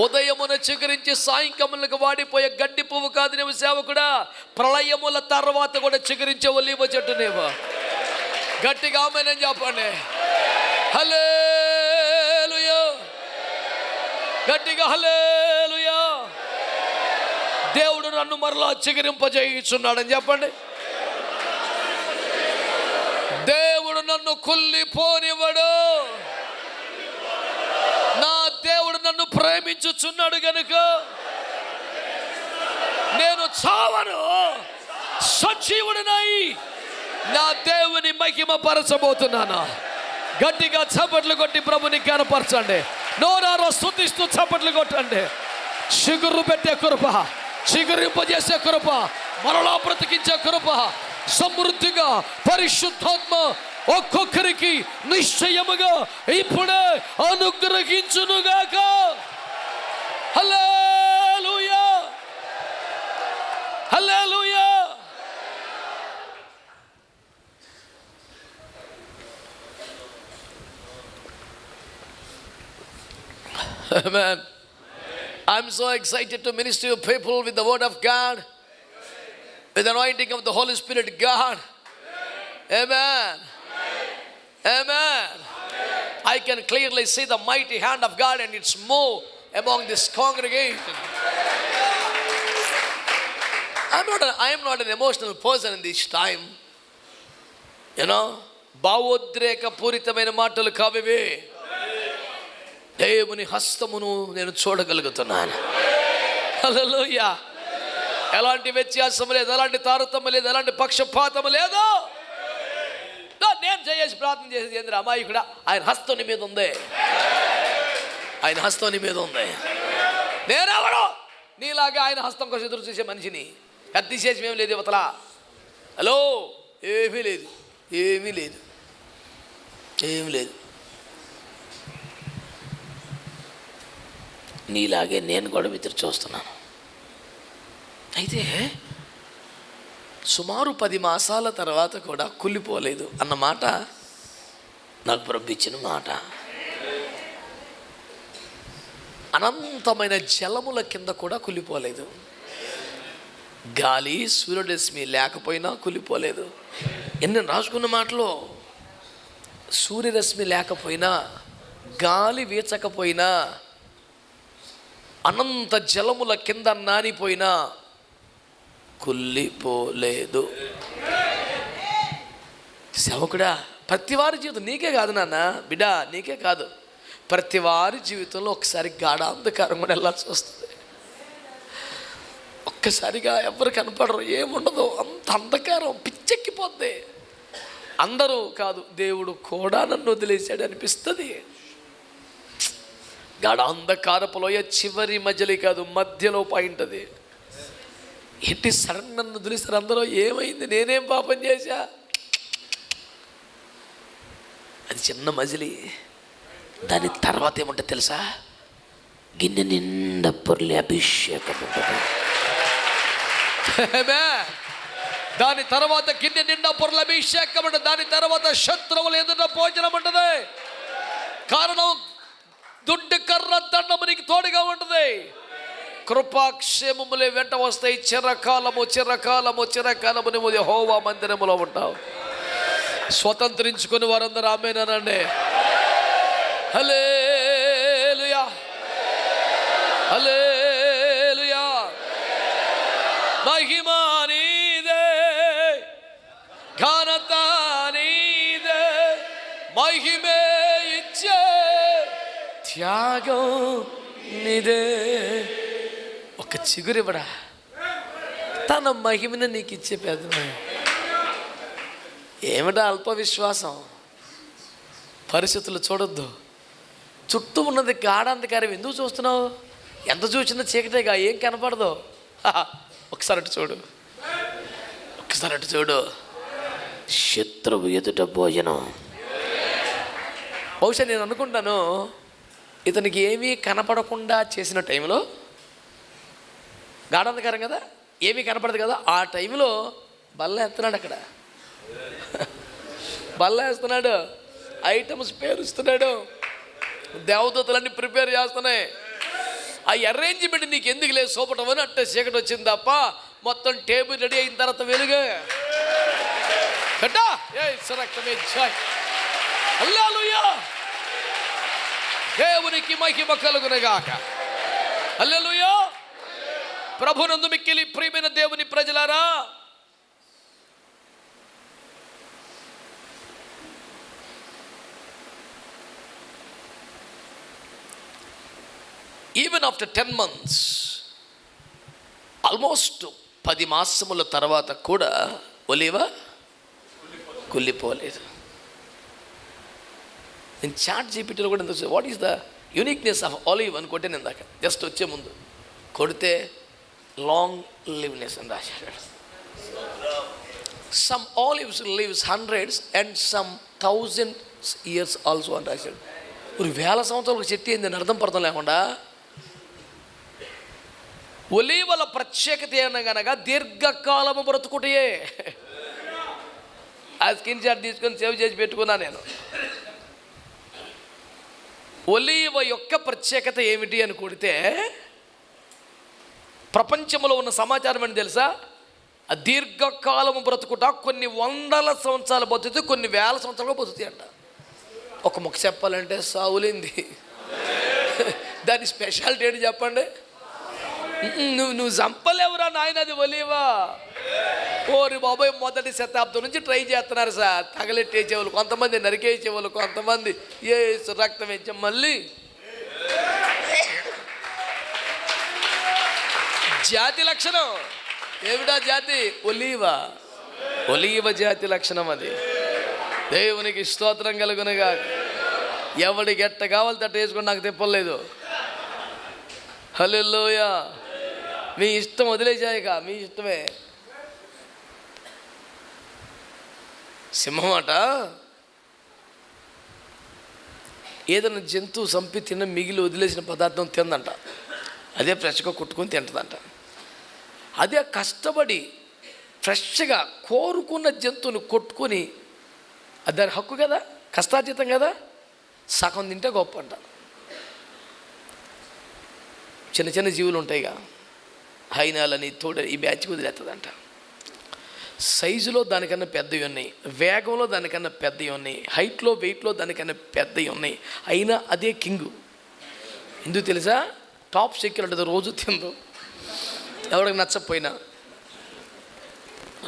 ఉదయమున చిగురించి సాయంకాలములకు వాడిపోయే గడ్డి పువ్వు కాదు నీవు సేవకుడా. ప్రళయముల తర్వాత కూడా చిగురించే ఒలీవ చెట్టు నీవు. గట్టిగా ఆమేన్ చెప్పండి. హల్లెలూయా, గట్టిగా హల్లెలూయా. దేవుడు నన్ను మరలా చిగురింపజేయుచున్నాడని చెప్పండి. దేవుడు నన్ను కుళ్ళిపోనివ్వడు. నా దేవుడు నన్ను ప్రేమించుచున్నాడు గనుక నేను చావను, సజీవుడినై నా దేవుని మహిమ పరచబోతున్నాను. గట్టిగా చప్పట్లు కొట్టి ప్రభుని కనపరచండి. నోరారా స్తుతిస్తూ చప్పట్లు కొట్టండి. చిగురు పెట్టే కృప, చిగురింపజేసే కృప, మరలా బ్రతికించే కృప సమృద్ధిగా పరిశుద్ధాత్మ ఒక్కొక్కరికి నిశ్చయముగా ఇప్పుడే అనుగ్రహించునుగాక. హల్లెలూయా, హల్లెలూయా. Amen. I'm so excited to minister to people with the word of God, with the anointing of the Holy Spirit God. Amen. Amen. I can clearly see the mighty hand of God and its move among this congregation. I am not an emotional person in this time. You know, భావోద్రేక పూరితమైన మాటలు కావివే. దేవుని హస్తమును నేను చూడగలుగుతున్నాను. హల్లెలూయా. ఎలాంటి వ్యత్యాసం లేదు, ఎలాంటి తారతమ్యం లేదు, ఎలాంటి పక్షపాతం లేదు. నేను చేసి ప్రార్థన చేసేది ఏంద్ర అమాయకుడా, ఆయన హస్తం నీ మీద ఉంది, ఆయన హస్తం నీ మీద ఉంది. నేనెవడో నీలాగా ఆయన హస్తం కోసం ఎదురు చూసే మనిషిని. అతిశేషం ఏమి లేదు యువతలా. హలో, ఏమీ లేదు, ఏమీ లేదు, ఏమి లేదు. నీలాగే నేను కూడా ఎదురు చూస్తున్నాను. అయితే సుమారు 10 మాసాల తర్వాత కూడా కుళ్ళిపోలేదు అన్నమాట నాకు ప్రభు ఇచ్చిన మాట. అనంతమైన జలముల కింద కూడా కుళ్ళిపోలేదు. గాలి సూర్యరశ్మి లేకపోయినా కుళ్ళిపోలేదు. ఎన్ని రాసుకున్న మాటలో, సూర్యరశ్మి లేకపోయినా, గాలి వీచకపోయినా, అనంత జలముల కింద నానిపోయినా కుళ్ళిపోలేదు. సేవకుడా, ప్రతివారి జీవితం నీకే కాదు నాన్న, బిడ్డ నీకే కాదు, ప్రతివారి జీవితంలో ఒకసారి గాఢాంధకారం కూడా వెళ్ళాల్సి వస్తుంది. ఒక్కసారిగా ఎవరు కనపడరు, ఏముండదు, అంత అంధకారం పిచ్చెక్కిపోద్ది. అందరూ కాదు, దేవుడు కూడా నన్ను వదిలేశాడు అనిపిస్తుంది. గాఢాంధకారపులోయ చివరి మధ్యలో కాదు, మధ్యలో పాయింట్ అది. ఏంటి సడన్ నన్ను వదిలేశారు అందరూ, ఏమైంది, నేనేం పాపం చేశా? అది చిన్న మజిలీ. దాని తర్వాత ఏముంటుంది తెలుసా? గిన్నె నిండా పొర్లి అభిషేకం ఉంటుంది. దాని తర్వాత గిన్నె నిండా పొర్ల అభిషేకం ఉంటుంది. దాని తర్వాత శత్రువులు ఎదుట భోజనం ఉంటుంది. కారణం దుడ్డు కర్ర దండము నీకు తోడుగా ఉంటుంది. కృపాక్షేమములే వెంట వస్తాయి. చిరకాలము చిరకాలము చిరకాలము నువ్వు యెహోవా మందిరములో ఉంటావు. స్వతంత్రించుకుని వారందరూ ఆమేనండి. హల్లెలూయా, హల్లెలూయా. మహిమ నీదే, ఘనత నీదే, మహిమే ఇచ్చే త్యాగం నీదే. ఒక చిగురివడా తన మహిమను నీకు ఇచ్చే పేదమే. ఏమిటా అల్ప విశ్వాసం? పరిస్థితులు చూడొద్దు. చుట్టూ ఉన్నది గాఢాంధకారం, ఎందుకు చూస్తున్నావు? ఎంత చూసినా చీకటేగా, ఏం కనపడదు. ఒకసారి అటు చూడు, ఒకసారి అటు చూడు. శత్రువు ఎదుట భోజనం. బహుశా నేను అనుకుంటాను, ఇతనికి ఏమీ కనపడకుండా చేసిన టైంలో, గాఢాంధకారం కదా, ఏమీ కనపడదు కదా, ఆ టైంలో బల్ల ఎత్తున్నాడు. అక్కడ బల్ల వేస్తున్నాడు, ఐటమ్స్ పేరుస్తున్నాడు, దేవదూతలన్నీ ప్రిపేర్ చేస్తున్నాయి. ఆ అరేంజ్మెంట్ నీకు ఎందుకు లేదు సోపటం అని అట్టే చీకటి వచ్చింది తప్ప, మొత్తం టేబుల్ రెడీ అయిన తర్వాత వెలుగు కట్టా. హల్లెలూయా, దేవునికి మహిమ కలుగునుగాక. హల్లెలూయా. ప్రభునందు మిక్కిలి ప్రియమైన దేవుని ప్రజలారా, ఈవెన్ ఆఫ్టర్ 10 months, ఆల్మోస్ట్ 10 మాసముల తర్వాత కూడా ఒలీవ కుళ్ళిపోలేదు. నేను చాట్ జీపీటీలో కూడా ఎంత, what is the uniqueness of olive అని కొట్టాను ఇందాక, జస్ట్ వచ్చే ముందు కొడితే లాంగ్ లివ్నెస్ అని రాశాడు. Some olives lives 100s and some 1000 years also అని రాశాడు. ఒక 1000 సంవత్సరాలకు చెట్టు ఏంది అని అర్థం పడతాం లేకుండా. ఒలీవల ప్రత్యేకత ఏమనగా దీర్ఘకాలము బ్రతుకుటే. ఆ స్క్రీన్ షాట్ తీసుకొని సేవ్ చేసి పెట్టుకున్నా నేను. ఒలీవ యొక్క ప్రత్యేకత ఏమిటి అని కొడితే, ప్రపంచంలో ఉన్న సమాచారం అని తెలుసా? ఆ దీర్ఘకాలము బ్రతుకుట కొన్ని 100 సంవత్సరాలు బతుకుతాయి, కొన్ని 1000 సంవత్సరాలు బతుకుతాయి అంట. ఒక మొక్క చెప్పాలంటే సావులేంది. దాని స్పెషాలిటీ ఏంటి చెప్పండి? నువ్వు చంపలేవురా నాయన, అది ఒలీవా. ఓరి బాబాయ్, మొదటి శతాబ్దం నుంచి ట్రై చేస్తున్నారు సార్. తగలెట్టేసేవాళ్ళు కొంతమంది, నరికేసేవాళ్ళు కొంతమంది, ఏ రక్తం వేసే మళ్ళీ. జాతి లక్షణం ఏమిటా? జాతి ఒలీవా. ఒలీవ జాతి లక్షణం అది. దేవునికి స్తోత్రం కలుగునుగా. ఎవడికి ఎట్ట కావాలి తట్ట వేసుకొని నాకు తిప్పలేదు. హల్లెలూయా. మీ ఇష్టం, వదిలేసాయిక మీ ఇష్టమే. సింహమాట ఏదైనా జంతువు చంపి తిన్న మిగిలి వదిలేసిన పదార్థం తిందంట, అదే ఫ్రెష్గా కుట్టుకొని తింటుందంట. అదే కష్టపడి ఫ్రెష్గా కోరుకున్న జంతువుని కొట్టుకొని, అది దాని హక్కు కదా, కష్టార్జితం కదా, సగం తింటే గొప్ప అంట. చిన్న చిన్న జీవులు ఉంటాయిగా, హైనాలని తోడ, ఈ బ్యాచ్ వదిలేస్తుందంట. సైజులో దానికన్నా పెద్దవి ఉన్నాయి, వేగంలో దానికన్నా పెద్దవి ఉన్నాయి, హైట్లో వెయిట్లో దానికన్నా పెద్దవి ఉన్నాయి, అయినా అదే కింగు. ఎందుకు తెలుసా? టాప్ సెక్యూర్ ఉంటుంది, రోజు తిందు, ఎవరికి నచ్చకపోయినా.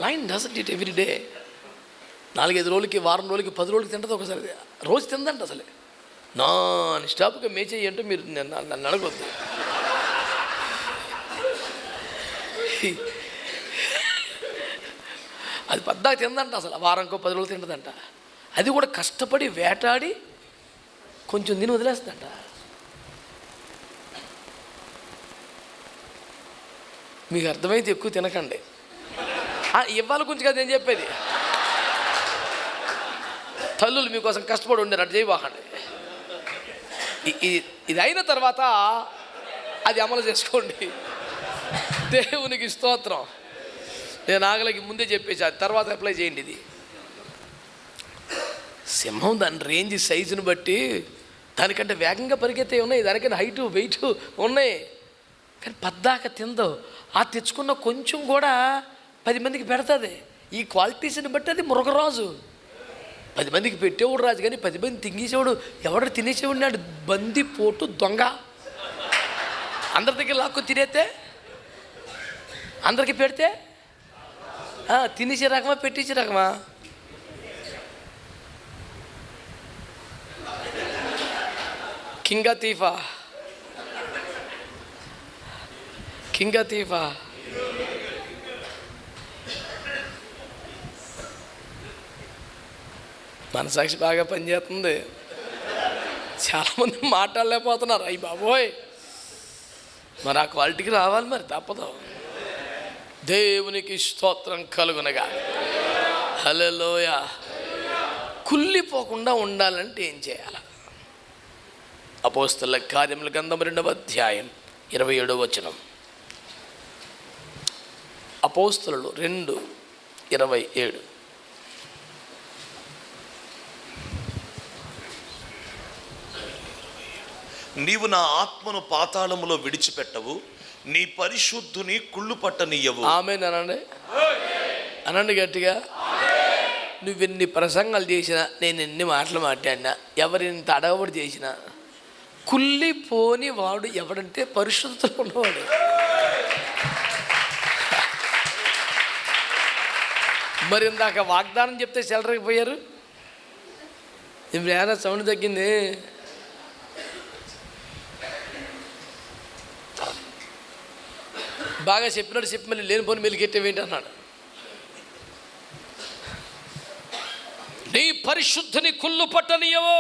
Line doesn't it every day. 4-5 రోజులకి, వారం రోజులకి, 10 రోజులకి తింటుంది ఒకసారి, రోజు తిందంట. అసలే నాన్ స్టాప్గా మేచేయి అంటే మీరు నన్ను అడగొద్దు. అది పద్దాక తిందంట, అసలు వారంకో 10 రోజులు తింటుందంట. అది కూడా కష్టపడి వేటాడి కొంచెం తిని వదిలేస్తుందంట. మీకు అర్థమైతే ఎక్కువ తినకండి. ఇవ్వాలి గురించి కదా నేను చెప్పేది. తల్లులు మీకోసం కష్టపడి ఉండరు, అటు చేయబాకండి. ఇది అయిన తర్వాత అది అమలు చేసుకోండి. దేవునికి స్తోత్రం. నేను ఆగలకి ముందే చెప్పేసి అది తర్వాత అప్లై చేయండి. ఇది సింహం దాని రేంజ్ సైజుని బట్టి దానికంటే వేగంగా పరిగెత్తే ఉన్నాయి, దానికంటే హైటు వెయిట్ ఉన్నాయి, కానీ పద్దాక తిందో. ఆ తెచ్చుకున్న కొంచెం కూడా 10 మందికి పెడుతుంది. ఈ క్వాలిటీస్ని బట్టి అది మృగరాజు. 10 మందికి పెట్టేవాడు రాజు, కానీ 10 మంది తింగేసేవాడు, ఎవడు తినేసేవాడు నాడు బంది పోటు దొంగ. అందరి దగ్గర లాక్కు తినేస్తే, అందరికి పెడితే తినేసే రకమా, పెట్టేసే రకమా? కింగా తీఫా, కింగా తీఫా. మనసాక్షి బాగా పనిచేస్తుంది. చాలామంది మాట్లాడలేకపోతున్నారు. అయ్యి బాబోయ్, మరి ఆ క్వాలిటీకి రావాలి, మరి తప్పదు. దేవునికి స్తోత్రం కలుగునగా. హల్లెలూయా. కుళ్ళిపోకుండా ఉండాలంటే ఏం చేయాలి? అపోస్తలుల కార్యముల గ్రంథం 2వ అధ్యాయం 27వ వచనం. అపోస్తలులు 2:27. నీవు నా ఆత్మను పాతాళములో విడిచిపెట్టవు, నీ పరిశుద్ధుని కుళ్ళు పట్టనీయవు. ఆమేన్ అనండి, అనండి గట్టిగా. నువ్వెన్ని ప్రసంగాలు చేసినా, నేను ఎన్ని మాటలు మాట్లాడినా, ఎవరింత అడగబడి చేసినా, కుళ్ళిపోని వాడు ఎవడంటే పరిశుద్ధులు ఉన్నవాడు. మరి ఇందాక వాగ్దానం చెప్తే చెలరకపోయారు. ఇప్పుడు ఏమైనా సౌండ్ తగ్గింది. బాగా చెప్పినట్టు చెప్పి మళ్ళీ లేనిపోని మెలికెట్టేవేంటి అన్నాడు. నీ పరిశుద్ధిని కుళ్ళు పట్టనీయవో.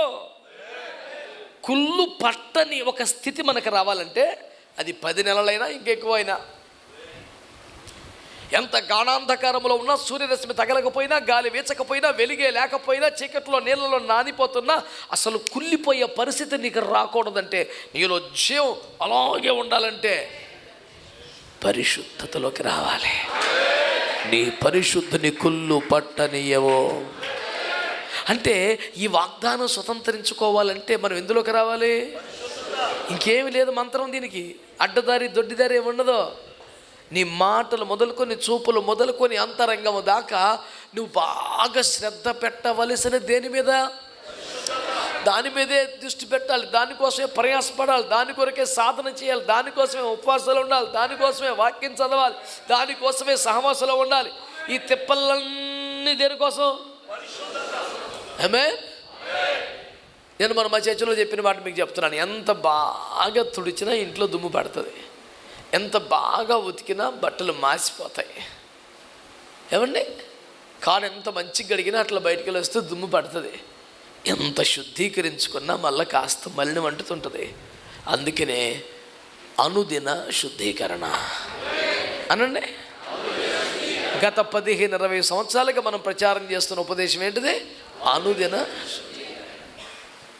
కుళ్ళు పట్టని ఒక స్థితి మనకు రావాలంటే అది 10 నెలలైనా ఇంకెక్కువ అయినా, ఎంత గాఢాంధకారంలో ఉన్నా, సూర్యరశ్మి తగలకపోయినా, గాలి వీచకపోయినా, వెలిగే లేకపోయినా, చీకట్లో నీళ్ళలో నానిపోతున్నా, అసలు కుళ్ళిపోయే పరిస్థితి నీకు రాకూడదంటే, నీలో జీవం అలాగే ఉండాలంటే పరిశుద్ధతలోకి రావాలి. నీ పరిశుద్ధిని కుళ్ళు పట్టనీయవో అంటే ఈ వాగ్దానం స్వతంత్రించుకోవాలంటే మనం ఎందులోకి రావాలి? ఇంకేమి లేదు మంత్రం దీనికి. అడ్డదారి దొడ్డిదారి ఏమి ఉండదు. నీ మాటలు మొదలుకొని, చూపులు మొదలుకొని, అంతరంగము దాకా నువ్వు బాగా శ్రద్ధ పెట్టవలసిన దేని మీద? దాని మీదే దృష్టి పెట్టాలి, దానికోసమే ప్రయాసపడాలి, దాని కొరకే సాధన చేయాలి, దానికోసమే ఉపవాసాలు ఉండాలి, దానికోసమే వాక్యం చదవాలి, దానికోసమే సహవాసంలో ఉండాలి. ఈ తిప్పలన్నీ దేనికోసం? ఆమేన్. నేను మా చర్చిలో చెప్పిన మాట మీకు చెప్తున్నాను. ఎంత బాగా తుడిచినా ఇంట్లో దుమ్ము పడుతుంది, ఎంత బాగా ఉతికినా బట్టలు మాసిపోతాయి. ఏమండి? కాను ఎంత మంచిగా గడిగినా అట్లా బయటికి వస్తే దుమ్ము పడుతుంది. ఎంత శుద్ధీకరించుకున్నా మళ్ళీ కాస్త మలినం అంటుతుంటుంది. అందుకనే అనుదిన శుద్ధీకరణ అనండి. గత 15-20 సంవత్సరాలుగా మనం ప్రచారం చేస్తున్న ఉపదేశం ఏంటిది? అనుదిన.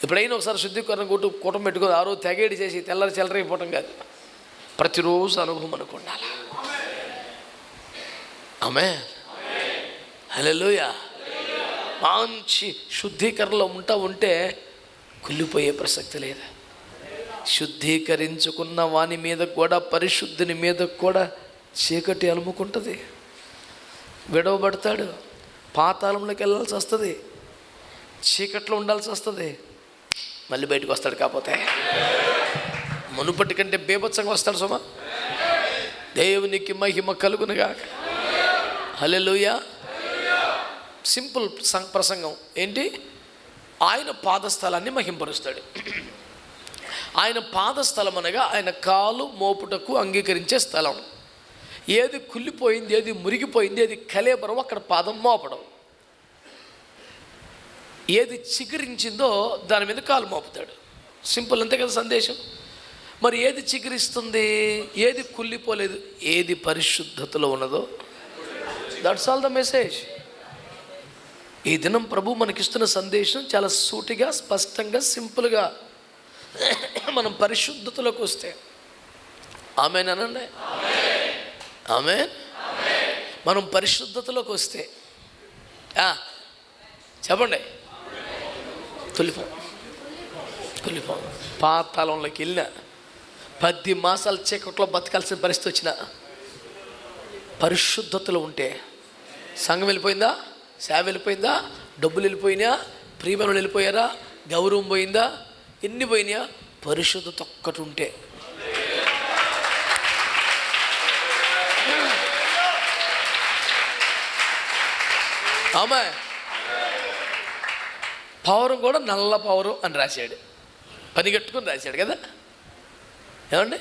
ఎప్పుడైనా ఒకసారి శుద్ధీకరణ కూటం పెట్టుకొని ఆ రోజు తెగేడి చేసి తెల్లరి చెల్లరైపోవటం కాదు. ప్రతిరోజు అనుభవం అనుకు ఉండాలి. ఆమేన్. హల్లెలూయా. మంచి శుద్ధీకరణలో ఉంటే కుళ్ళిపోయే ప్రసక్తి లేదు. శుద్ధీకరించుకున్న వాని మీద కూడా, పరిశుద్ధుని మీద కూడా చీకటి అలుముకుంటుంది. విడవబడతాడు, పాతాళంలోకి వెళ్ళాల్సి వస్తుంది, చీకట్లో ఉండాల్సి వస్తుంది, మళ్ళీ బయటకు వస్తాడు. కాకపోతే మునుపటి కంటే బేభత్సంగా వస్తాడు. సుమా, దేవునికి మహిమ కలుగునుగాక. హల్లెలూయా. సింపుల్ ప్రసంగం ఏంటి? ఆయన పాదస్థలాన్ని మహింపరుస్తాడు. ఆయన పాదస్థలం అనగా ఆయన కాలు మోపుటకు అంగీకరించే స్థలం. ఏది కుళ్ళిపోయింది, ఏది మురిగిపోయింది, ఏది కలేబరం అక్కడ పాదం మోపడం. ఏది చిగురించిందో దాని మీద కాలు మోపుతాడు. సింపుల్, అంతే కదా సందేశం. మరి ఏది చిగురిస్తుంది, ఏది కుళ్ళిపోలేదు, ఏది పరిశుద్ధతలో ఉన్నదో, దట్స్ ఆల్ ద మెసేజ్. ఈ దినం ప్రభు మనకిస్తున్న సందేశం చాలా సూటిగా, స్పష్టంగా, సింపుల్గా. మనం పరిశుద్ధతలోకి వస్తే, ఆమేన్ అనండి, ఆమేన్. మనం పరిశుద్ధతలోకి వస్తే చెప్పండి, తొలిపో పాతాళంలోకి వెళ్ళిన 10 మాసాలు చీకట్లో బతకాల్సిన పరిస్థితి వచ్చిన పరిశుద్ధతలో ఉంటే, సంఘం వెళ్ళిపోయిందా, సేవ వెళ్ళిపోయిందా, డబ్బులు వెళ్ళిపోయినా, ప్రియమనులు వెళ్ళిపోయారా, గౌరవం పోయిందా, ఎన్ని పోయినాయా, పరిశుద్ధత ఒక్కటి ఉంటే. ఆమె పౌరం కూడా నల్ల పౌరం అని రాశాడు, పని కట్టుకుని రాశాడు కదా. ఏమండి,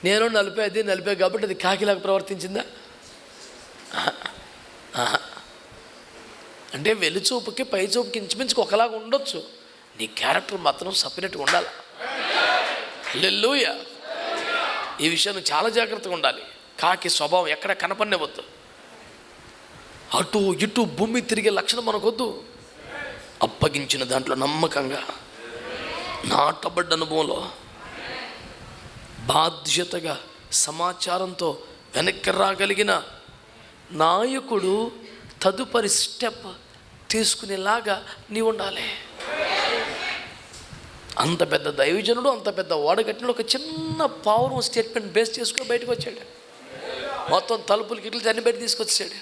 నేను 40 కాబట్టి అది కాకిలాగా ప్రవర్తించిందా? అంటే వెలుచూపుకి పై చూపుకి ఇంచుమించుకు ఒకలాగా ఉండొచ్చు, నీ క్యారెక్టర్ మాత్రం సపరేట్గా ఉండాలి. హల్లెలూయా. ఈ విషయాన్ని చాలా జాగ్రత్తగా ఉండాలి. కాకి స్వభావం ఎక్కడ కనపడనివ్వద్దు. అటు ఇటు భూమి తిరిగే లక్షణం మనకొద్దు. అప్పగించిన దాంట్లో నమ్మకంగా, నాటబడ్డ అనుభవంలో, బాధ్యతగా, సమాచారంతో వెనక్కి రాగలిగిన నాయకుడు తదుపరి స్టెప్ తీసుకునేలాగా నీవు ఉండాలి. అంత పెద్ద దైవజనుడు, అంత పెద్ద ఓడగట్టినడు ఒక చిన్న పౌరం స్టేట్మెంట్ బేస్ చేసుకుని బయటకు వచ్చాడు. మొత్తం తలుపులకి ఇట్లా అన్ని బయట తీసుకొచ్చాడు.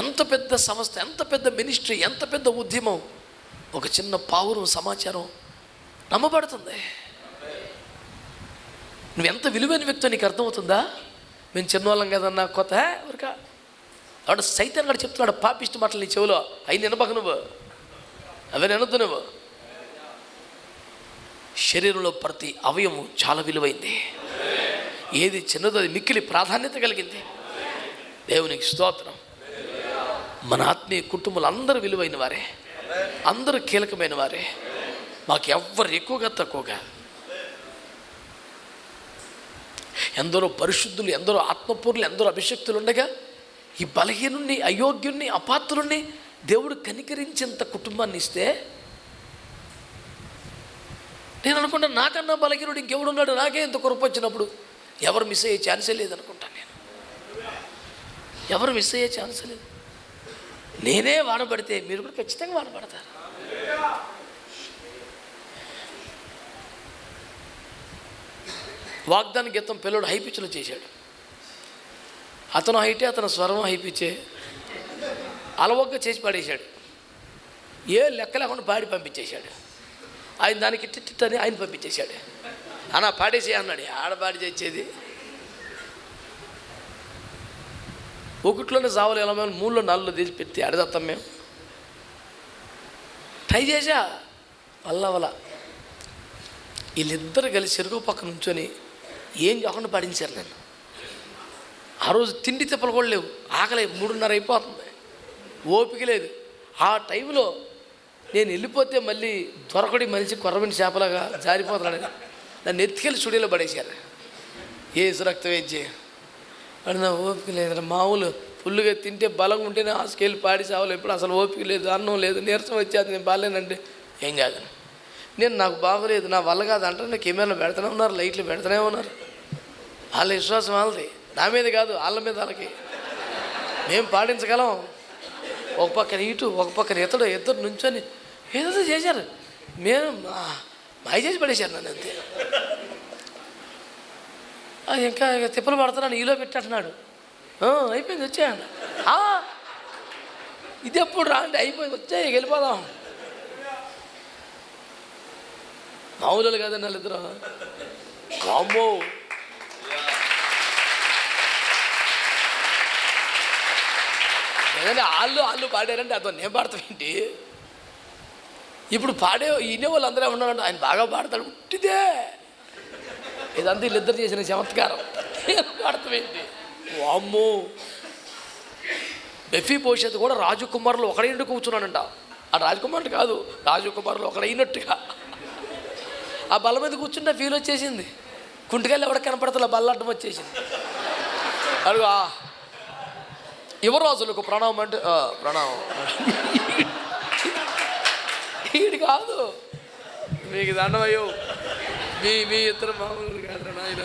ఎంత పెద్ద సంస్థ, ఎంత పెద్ద మినిస్ట్రీ, ఎంత పెద్ద ఉద్యమం, ఒక చిన్న పౌరం సమాచారం నమ్మబడుతుంది. నువ్వు ఎంత విలువైన వ్యక్తి నీకు అర్థమవుతుందా? మేము చిన్నవాళ్ళం కదన్నా, కొత్త ఊరికా ఆవిడ సైతాన్ గారు చెప్తున్నాడు పాపిష్టి మాటలు నీ చెవులో, అవి వినబక, నువ్వు అవే వినొద్దు. నువ్వు శరీరంలో ప్రతి అవయవం చాలా విలువైంది. ఏది చిన్నదో అది మిక్కిలి ప్రాధాన్యత కలిగింది. దేవునికి స్తోత్రం. మన ఆత్మీయ కుటుంబాలు అందరూ విలువైన వారే, అందరూ కీలకమైన వారే. మాకు ఎవ్వరు ఎక్కువగా తక్కువగా. ఎందరో పరిశుద్ధులు, ఎందరో ఆత్మపూర్లు, ఎందరో అభిషక్తులు ఉండగా ఈ బలహీనుణ్ణి, అయోగ్యుణ్ణి, అపాత్రుణ్ణి దేవుడు కనికరించేంత కుటుంబాన్ని ఇస్తే, నేను అనుకుంటాను నాకన్నా బలహీనుడు ఇంకెవడున్నాడు, నాకే ఇంత కొరపు వచ్చినప్పుడు ఎవరు మిస్ అయ్యే ఛాన్సే లేదనుకుంటాను. నేను ఎవరు మిస్ అయ్యే ఛాన్సే లేదు. నేనే వాడబడితే మీరు కూడా ఖచ్చితంగా వాడబడతారు. వాగ్దాన గీతం పిల్లడు హై పిచ్లో చేశాడు. అతను హైటే, అతను స్వరం హై పిచ్చే, అలవగ్గా చేసి పడేశాడు. ఏ లెక్క లేకుండా పాడి పంపించేశాడు. ఆయన దానికి టిట్ అని ఆయన పంపించేశాడు. అన్నా పాడేసే అన్నాడు. ఆడపాడి చేసేది ఒకటిలోనే సావులు ఎలా మేము 3లో 4లో తీసి పెట్టి అడదత్తాం. మేము ట్రై చేశా, వల్ల వీళ్ళిద్దరు కలిసి చెరుకు పక్కన నుంచొని ఏం కాకుండా పాడించారు నన్ను. ఆ రోజు తిండి తిప్పలు కూడా లేవు, ఆకలి 3:30 అయిపోతుంది, ఓపిక లేదు. ఆ టైంలో నేను వెళ్ళిపోతే మళ్ళీ దొరకడి మనిషి కొర్రమని చేపలాగా జారిపోతున్నాడని నన్ను ఎత్తుకెళ్ళి స్టూడియోలో పడేశారు. ఏసు రక్తం వేయించి అడినా ఓపిక లేదు. మామూలు ఫుల్గా తింటే బలంగా ఉంటేనే ఆ స్కేల్ పాడి సావాలి. ఎప్పుడు అసలు ఓపిక లేదు, అన్నం లేదు, నీరసం వచ్చేది. నేను బాగాలేనంటే ఏం కాదు, నేను నాకు బాగోలేదు, నా వల్ల కాదు అంటే నాకు ఏమైనా పెడుతూనే ఉన్నారు, లైట్లు పెడుతూనే ఉన్నారు. వాళ్ళ విశ్వాసం వాళ్ళది. నా మీద కాదు, వాళ్ళ మీద వాళ్ళకి. మేము పాటించగలం. ఒక పక్కన ఇటు ఒక పక్కన ఇద్దరు నుంచొని ఏదో చేశారు. నేను మాయ చేసి పడేశారు నన్ను అంతే. ఇంకా తిప్పలు పడుతున్నాను, ఈలో పెట్టేస్తున్నాడు. అయిపోయింది వచ్చాయండి. ఇది ఎప్పుడు రాండి, అయిపోయింది వచ్చాయి, వెళ్ళిపోదాం. మామూలు కాదండి వాళ్ళిద్దరు. అమ్మో, ఏదంటే వాళ్ళు పాడారంటే అర్థం, నేను పాడతామేంటి? ఇప్పుడు వినే వాళ్ళు అందరూ ఉన్నారంటే ఆయన బాగా పాడతాడు, పుట్టిదే. ఇదంతా వీళ్ళిద్దరు చేసిన చమత్కారం. పాడతామేంటి? అమ్మో, మెఫీబోషెత్ కూడా రాజకుమారులు ఒకడైనట్టు కూర్చున్నాడంట. ఆ రాజకుమారుడు కాదు, రాజకుమారులు ఒకడైనట్టుగా ఆ బల్ల మీద కూర్చుంటే ఫీల్ వచ్చేసింది. కుంటికాయలు ఎవడ కనపడతా బల్ల అడ్డం వచ్చేసింది. అడుగు యువరాజులకు ప్రణామం అంటే ప్రణామం. వీడు కాదు, మీకు దండమయ్యో, మీ ఇద్దరు మామూలు కాదు నాయన.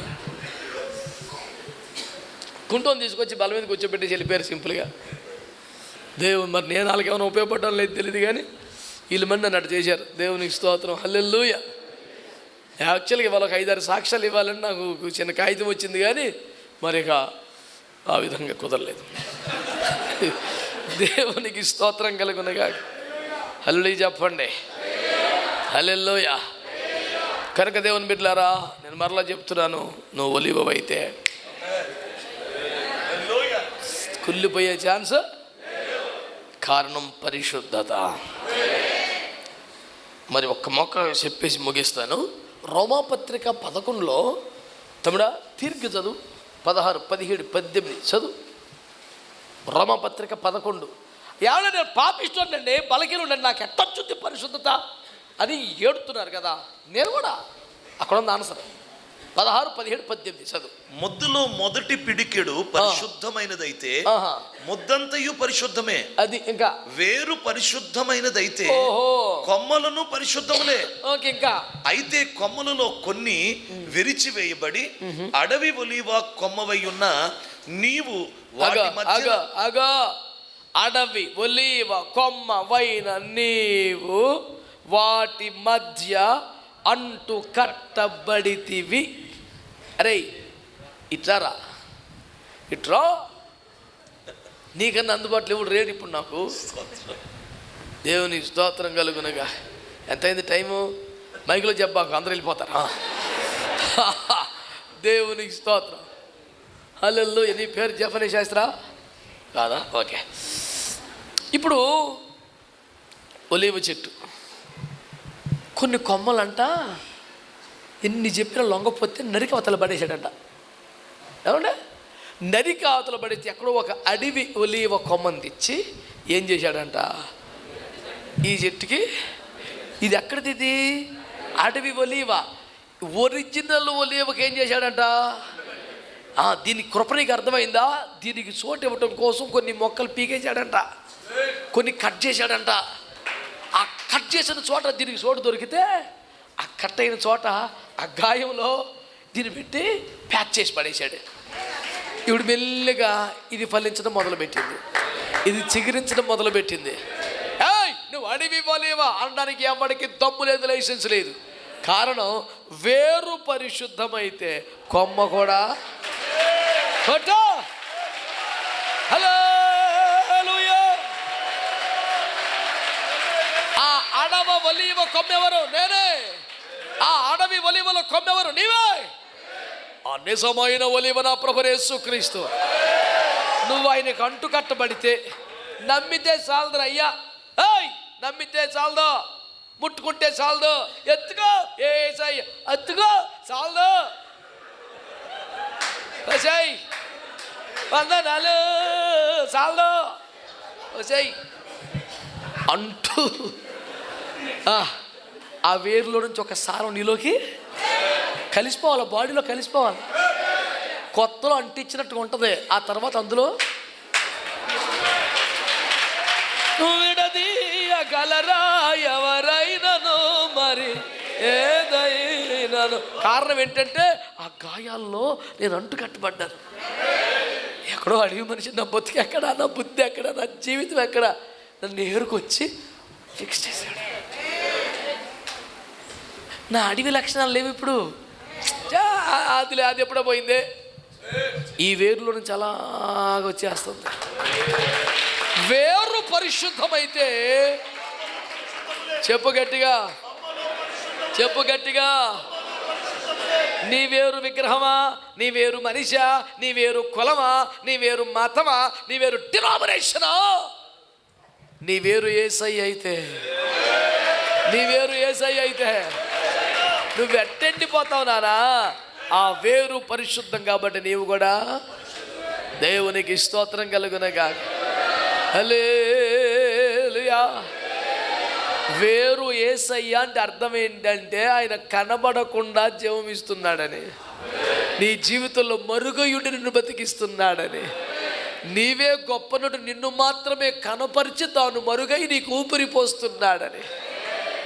కుంటోని తీసుకొచ్చి బల మీద కూర్చోబెట్టి వెళ్ళిపోయారు సింపుల్గా. దేవుడు మరి నేను వాళ్ళకి ఏమైనా ఉపయోగపడడం లేదు తెలియదు, కానీ వీళ్ళు మంది నన్ను అటు చేశారు. దేవునికి స్తోత్రం, హల్లెలూయా. యాక్చువల్గా వాళ్ళకి 5-6 సాక్ష్యాలు ఇవ్వాలని నాకు చిన్న కాగితం వచ్చింది, కానీ మరి ఇక ఆ విధంగా కుదరలేదు. దేవునికి స్తోత్రం కలుగునగా. హల్లెలూయా చెప్పండి, హల్లెలూయా. కనుక దేవుని బిడ్డలారా, నేను మరలా చెప్తున్నాను, నువ్వు ఒలీవవైతే కుళ్ళిపోయే ఛాన్స్. కారణం పరిశుద్ధత. మరి ఒక్క మొక్క చెప్పేసి ముగిస్తాను. రోమాపత్రిక 11లో తమ్ముడా తీర్ఘ చదువు, 16, 17, 18 చదువు. రోమాపత్రిక 11. ఎవరైనా నేను పాపిస్తుండండి, బలహీనుండండి, నాకు ఎట్టొచ్చుద్ది పరిశుద్ధత అని ఏడుతున్నారు కదా. నేను కూడా అక్కడ ఉంది ఆన్సర్. 16, 17, 18 చదువు. ముద్దులో మొదటి పిడికెడు పరిశుద్ధమైనదైతే ముద్దంతయు పరిశుద్ధమే. అది ఇంకా వేరు పరిశుద్ధమైనదైతే కొమ్మలను పరిశుద్ధములే. ఇంకా అయితే కొమ్మలలో కొన్ని విరిచివేయబడి అడవి ఒలీవ కొమ్మవై ఉన్న నీవు అడవి ఒలీవ కొమ్మవైన నీవు వాటి మధ్య అంటు కట్టబడితివి. అరే ఇట్రారా, ఇట్రా, నీకన్నా అందుబాటులో ఇప్పుడు రేడు ఇప్పుడు నాకు. దేవుని స్తోత్రం కలుగునగా. ఎంతైంది టైము? మైకులో చెప్పాకు, అందరూ వెళ్ళిపోతారా? దేవునికి స్తోత్రం, హల్లెలూయా. నీ పేరు జఫనీ శాస్త్రా కాదా? ఓకే. ఇప్పుడు ఒలీవ చెట్టు కొన్ని కొమ్మలంట ఎన్ని చెప్పినా లొంగపోతే నరికి అవతల పడేసాడంట. ఏమంటే నరికి అవతల పడేసి ఎక్కడో ఒక అడవి ఒలీవ కొమ్మని తెచ్చి ఏం చేశాడంట, ఈ చెట్టుకి, ఇది ఎక్కడిది, ఇది అడవి ఒలీవ, ఒరిజినల్ ఒలీవకి ఏం చేశాడంట, దీనికి కృప నీకు అర్థమైందా? దీనికి చోటు ఇవ్వటం కోసం కొన్ని మొక్కలు పీకేశాడంట, కొన్ని కట్ చేశాడంట. ఆ కట్ చేసిన చోట దీనికి చోటు దొరికితే ఆ కట్ అయిన చోట ఆ గాయంలో దీన్ని పెట్టి ప్యాక్ చేసి పడేశాడు. ఇప్పుడు మెల్లిగా ఇది ఫలించడం మొదలుపెట్టింది, ఇది చిగురించడం మొదలుపెట్టింది. నువ్వు అడవి ఒలీవ అనడానికి ఎవరికి దమ్ము లేదు, లైసెన్స్ లేదు. కారణం వేరు పరిశుద్ధమైతే కొమ్మ కూడా. హల్లెలూయా. ఆ అడవి ఒలీవ కొమ్మెవరు? నేనే. ఆ అడవి ఒలీవల కొమ్మెవరు? నీవే. ఆ నిజమైన ఒలీవ నా ప్రభువు యేసుక్రీస్తు. నువ్వు ఆయనకు అంటు కట్టబడితే నమ్మితే చాలదు అయ్యా. నమ్మితే చాలదు, ముట్టుకుంటే చాలదు, ఎత్తుకో ఏసయ్య, ఎత్తుకో చాలదు, వచ్చాయి వందనాలు చాలదు, వచ్చాయి అంటూ ఆ వేరులో నుంచి ఒక సారం నీలోకి కలిసిపోవాలి, బాడీలో కలిసిపోవాలి. కొత్తలో అంటించినట్టుగా ఉంటుంది. ఆ తర్వాత అందులో విడదీయగలరా ఎవరైనాను మరి ఏదైనాను. కారణం ఏంటంటే ఆ గాయాల్లో నేను అంటు కట్టబడ్డాను. ఎక్కడో అడవి మనిషి, నా బతుకు ఎక్కడ, నా బుద్ధి ఎక్కడ, నా జీవితం ఎక్కడ, నన్ను ఏరుకొచ్చి ఫిక్స్ చేశాడు. నా అడవి లక్షణాలు లేవు ఇప్పుడు. అది ఎప్పుడో పోయిందే. ఈ వేరులో నుంచి అలాగ వచ్చేస్తుంది. వేరు పరిశుద్ధమైతే, చెప్పు గట్టిగా, చెప్పు గట్టిగా, నీ వేరు విగ్రహమా, నీ వేరు మనిషా, నీ వేరు కులమా, నీ వేరు మతమా, నీ వేరు డినామినేషనా, నీ వేరు యేసయ్య అయితే, నీ వేరు యేసయ్య అయితే నువ్వు ఎట్టెండిపోతావు నానా. ఆ వేరు పరిశుద్ధం కాబట్టి నీవు కూడా దేవునికి స్తోత్రం కలుగునగా. హల్లెలూయా. వేరు యేసయ్య అంటే అర్థం ఏంటంటే ఆయన కనబడకుండా జీవం ఇస్తున్నాడని, నీ జీవితంలో మరుగయుడి నిన్ను బతికిస్తున్నాడని, నీవే గొప్పనుడు నిన్ను మాత్రమే కనపరిచి తాను మరుగై నీకు ఊపిరి పోస్తున్నాడని,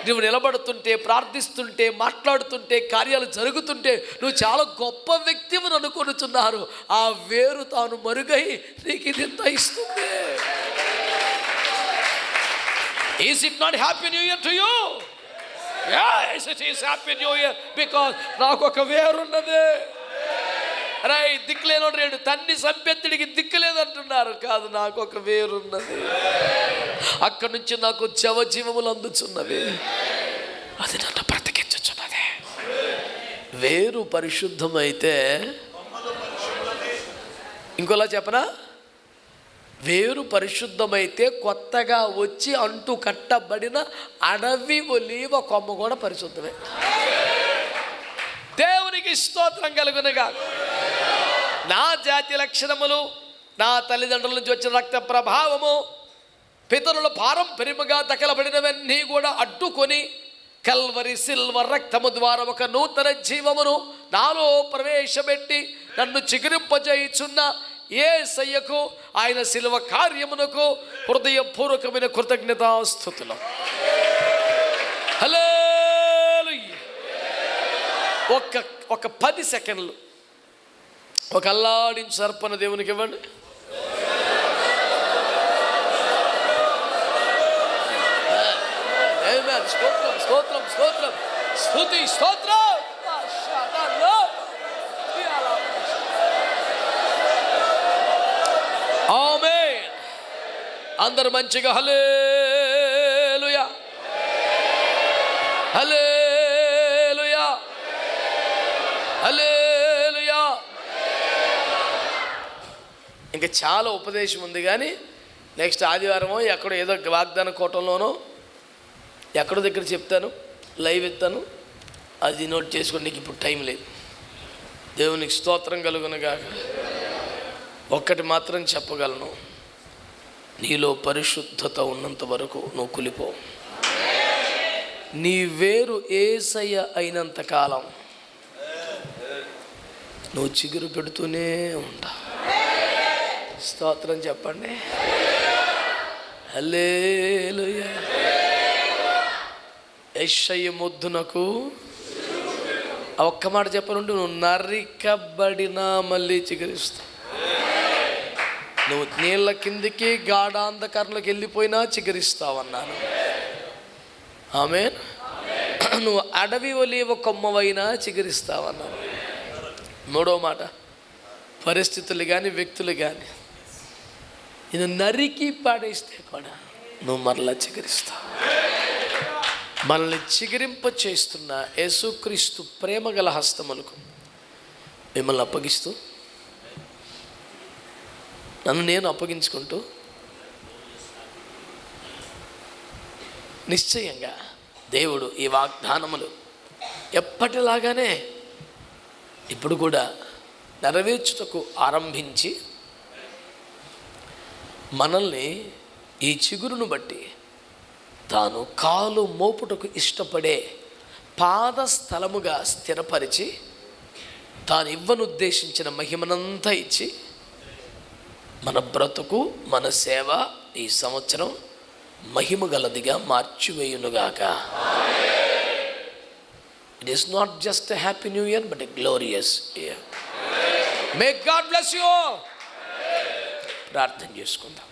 నువ్వు నిలబడుతుంటే, ప్రార్థిస్తుంటే, మాట్లాడుతుంటే, కార్యాలు జరుగుతుంటే నువ్వు చాలా గొప్ప వ్యక్తిని అనుకొనుచున్నారు. ఆ వేరు తాను మరుగై నీకు ఇది ఎంత ఇస్తుంది. Is it not Happy New Year to you? Yes, it is Happy New Year because నాకు ఒక వేరున్నది. అరే దిక్కులేనోడు రేడు తన్ని సంపెత్తుడికి దిక్కులేదంటున్నారు. కాదు, నాకు ఒక వేరున్నది. అక్కడి నుంచి నాకు జవజీవములు అందుచున్నవి, అది నన్ను బ్రతికించుచున్నది. వేరు పరిశుద్ధమైతే, ఇంకోలా చెప్పనా, వేరు పరిశుద్ధమైతే కొత్తగా వచ్చి అంటు కట్టబడిన అడవి ఒలీవ కొమ్మ కూడా పరిశుద్ధమే. దేవునికి స్తోత్రం కలుగునుగా. నా జాతి లక్షణములు, నా తల్లిదండ్రుల నుంచి వచ్చిన రక్త ప్రభావము, పితరుల పారంపర్యముగా దఖలబడినవన్నీ కూడా అడ్డుకొని కల్వరి సిల్వర్ రక్తము ద్వారా ఒక నూతన జీవమును నాలో ప్రవేశపెట్టి నన్ను చిగురింపజేయుచున్న యేసయ్యకు, ఆయన శిలువ కార్యమునకు హృదయపూర్వకమైన కృతజ్ఞతాస్తుతులు. హల్లెలూయా. ఒక 10 సెకండ్లు ఒక అల్లాడించు అర్పణ దేవునికి ఇవ్వండి. స్తోత్రం స్తోత్రం స్తోత్రం స్తుతి స్తోత్రం. ఆమేన్. అందరు మంచిగా హల్లెలూయా హల్లెలూయా హల్లెలూయా. ఇంకా చాలా ఉపదేశం ఉంది, కానీ నెక్స్ట్ ఆదివారమో ఎక్కడో ఏదో వాగ్దాన కోటంలోనో ఎక్కడో దగ్గర చెప్తాను, లైవ్ ఎత్తాను, అది నోట్ చేసుకోండి. నీకు ఇప్పుడు టైం లేదు. దేవునికి స్తోత్రం కలుగునుగా. ఒక్కటి మాత్రం చెప్పగలను, నీలో పరిశుద్ధత ఉన్నంత వరకు నువ్వు కులిపోవు. నీ వేరు యేసయ్య అయినంత కాలం నువ్వు చిగురు పెడుతూనే ఉంటావు. స్తోత్రం చెప్పండి. హల్లెలూయా. యెషయ మొద్దునకు ఒక్క మాట చెప్పనుంటే, నువ్వు నరికబడినా మళ్ళీ చిగురిస్తావు. నువ్వు నీళ్ళ కిందికి గాఢాంధకారంలోకి వెళ్ళిపోయినా చిగురిస్తావన్నాను. ఆమేన్. నువ్వు అడవి ఒలీవ కొమ్మవైనా చిగురిస్తావన్నాను. మూడో మాట, పరిస్థితులు కానీ వ్యక్తులు కానీ నేను నరికి పాడేస్తే కూడా నువ్వు మరలా చిగురిస్తావు. మనల్ని చిగురింప చేస్తున్న యేసుక్రీస్తు ప్రేమగల హస్తములకు మిమ్మల్ని అప్పగిస్తూ, నన్ను నేను అప్పగించుకుంటూ, నిశ్చయంగా దేవుడు ఈ వాగ్దానములు ఎప్పటిలాగానే ఇప్పుడు కూడా నెరవేర్చుటకు ఆరంభించి మనల్ని ఈ చిగురును బట్టి తాను కాలు మోపుటకు ఇష్టపడే పాదస్థలముగా స్థిరపరిచి తాను ఇవ్వనుద్దేశించిన మహిమనంతా ఇచ్చి మన బ్రతుకు, మన సేవ ఈ సంవత్సరం మహిమ గలదిగా మార్చివేయునుగాక. It is not just a happy new year but a glorious year. May God bless you all. ప్రార్థన చేసుకుందాం.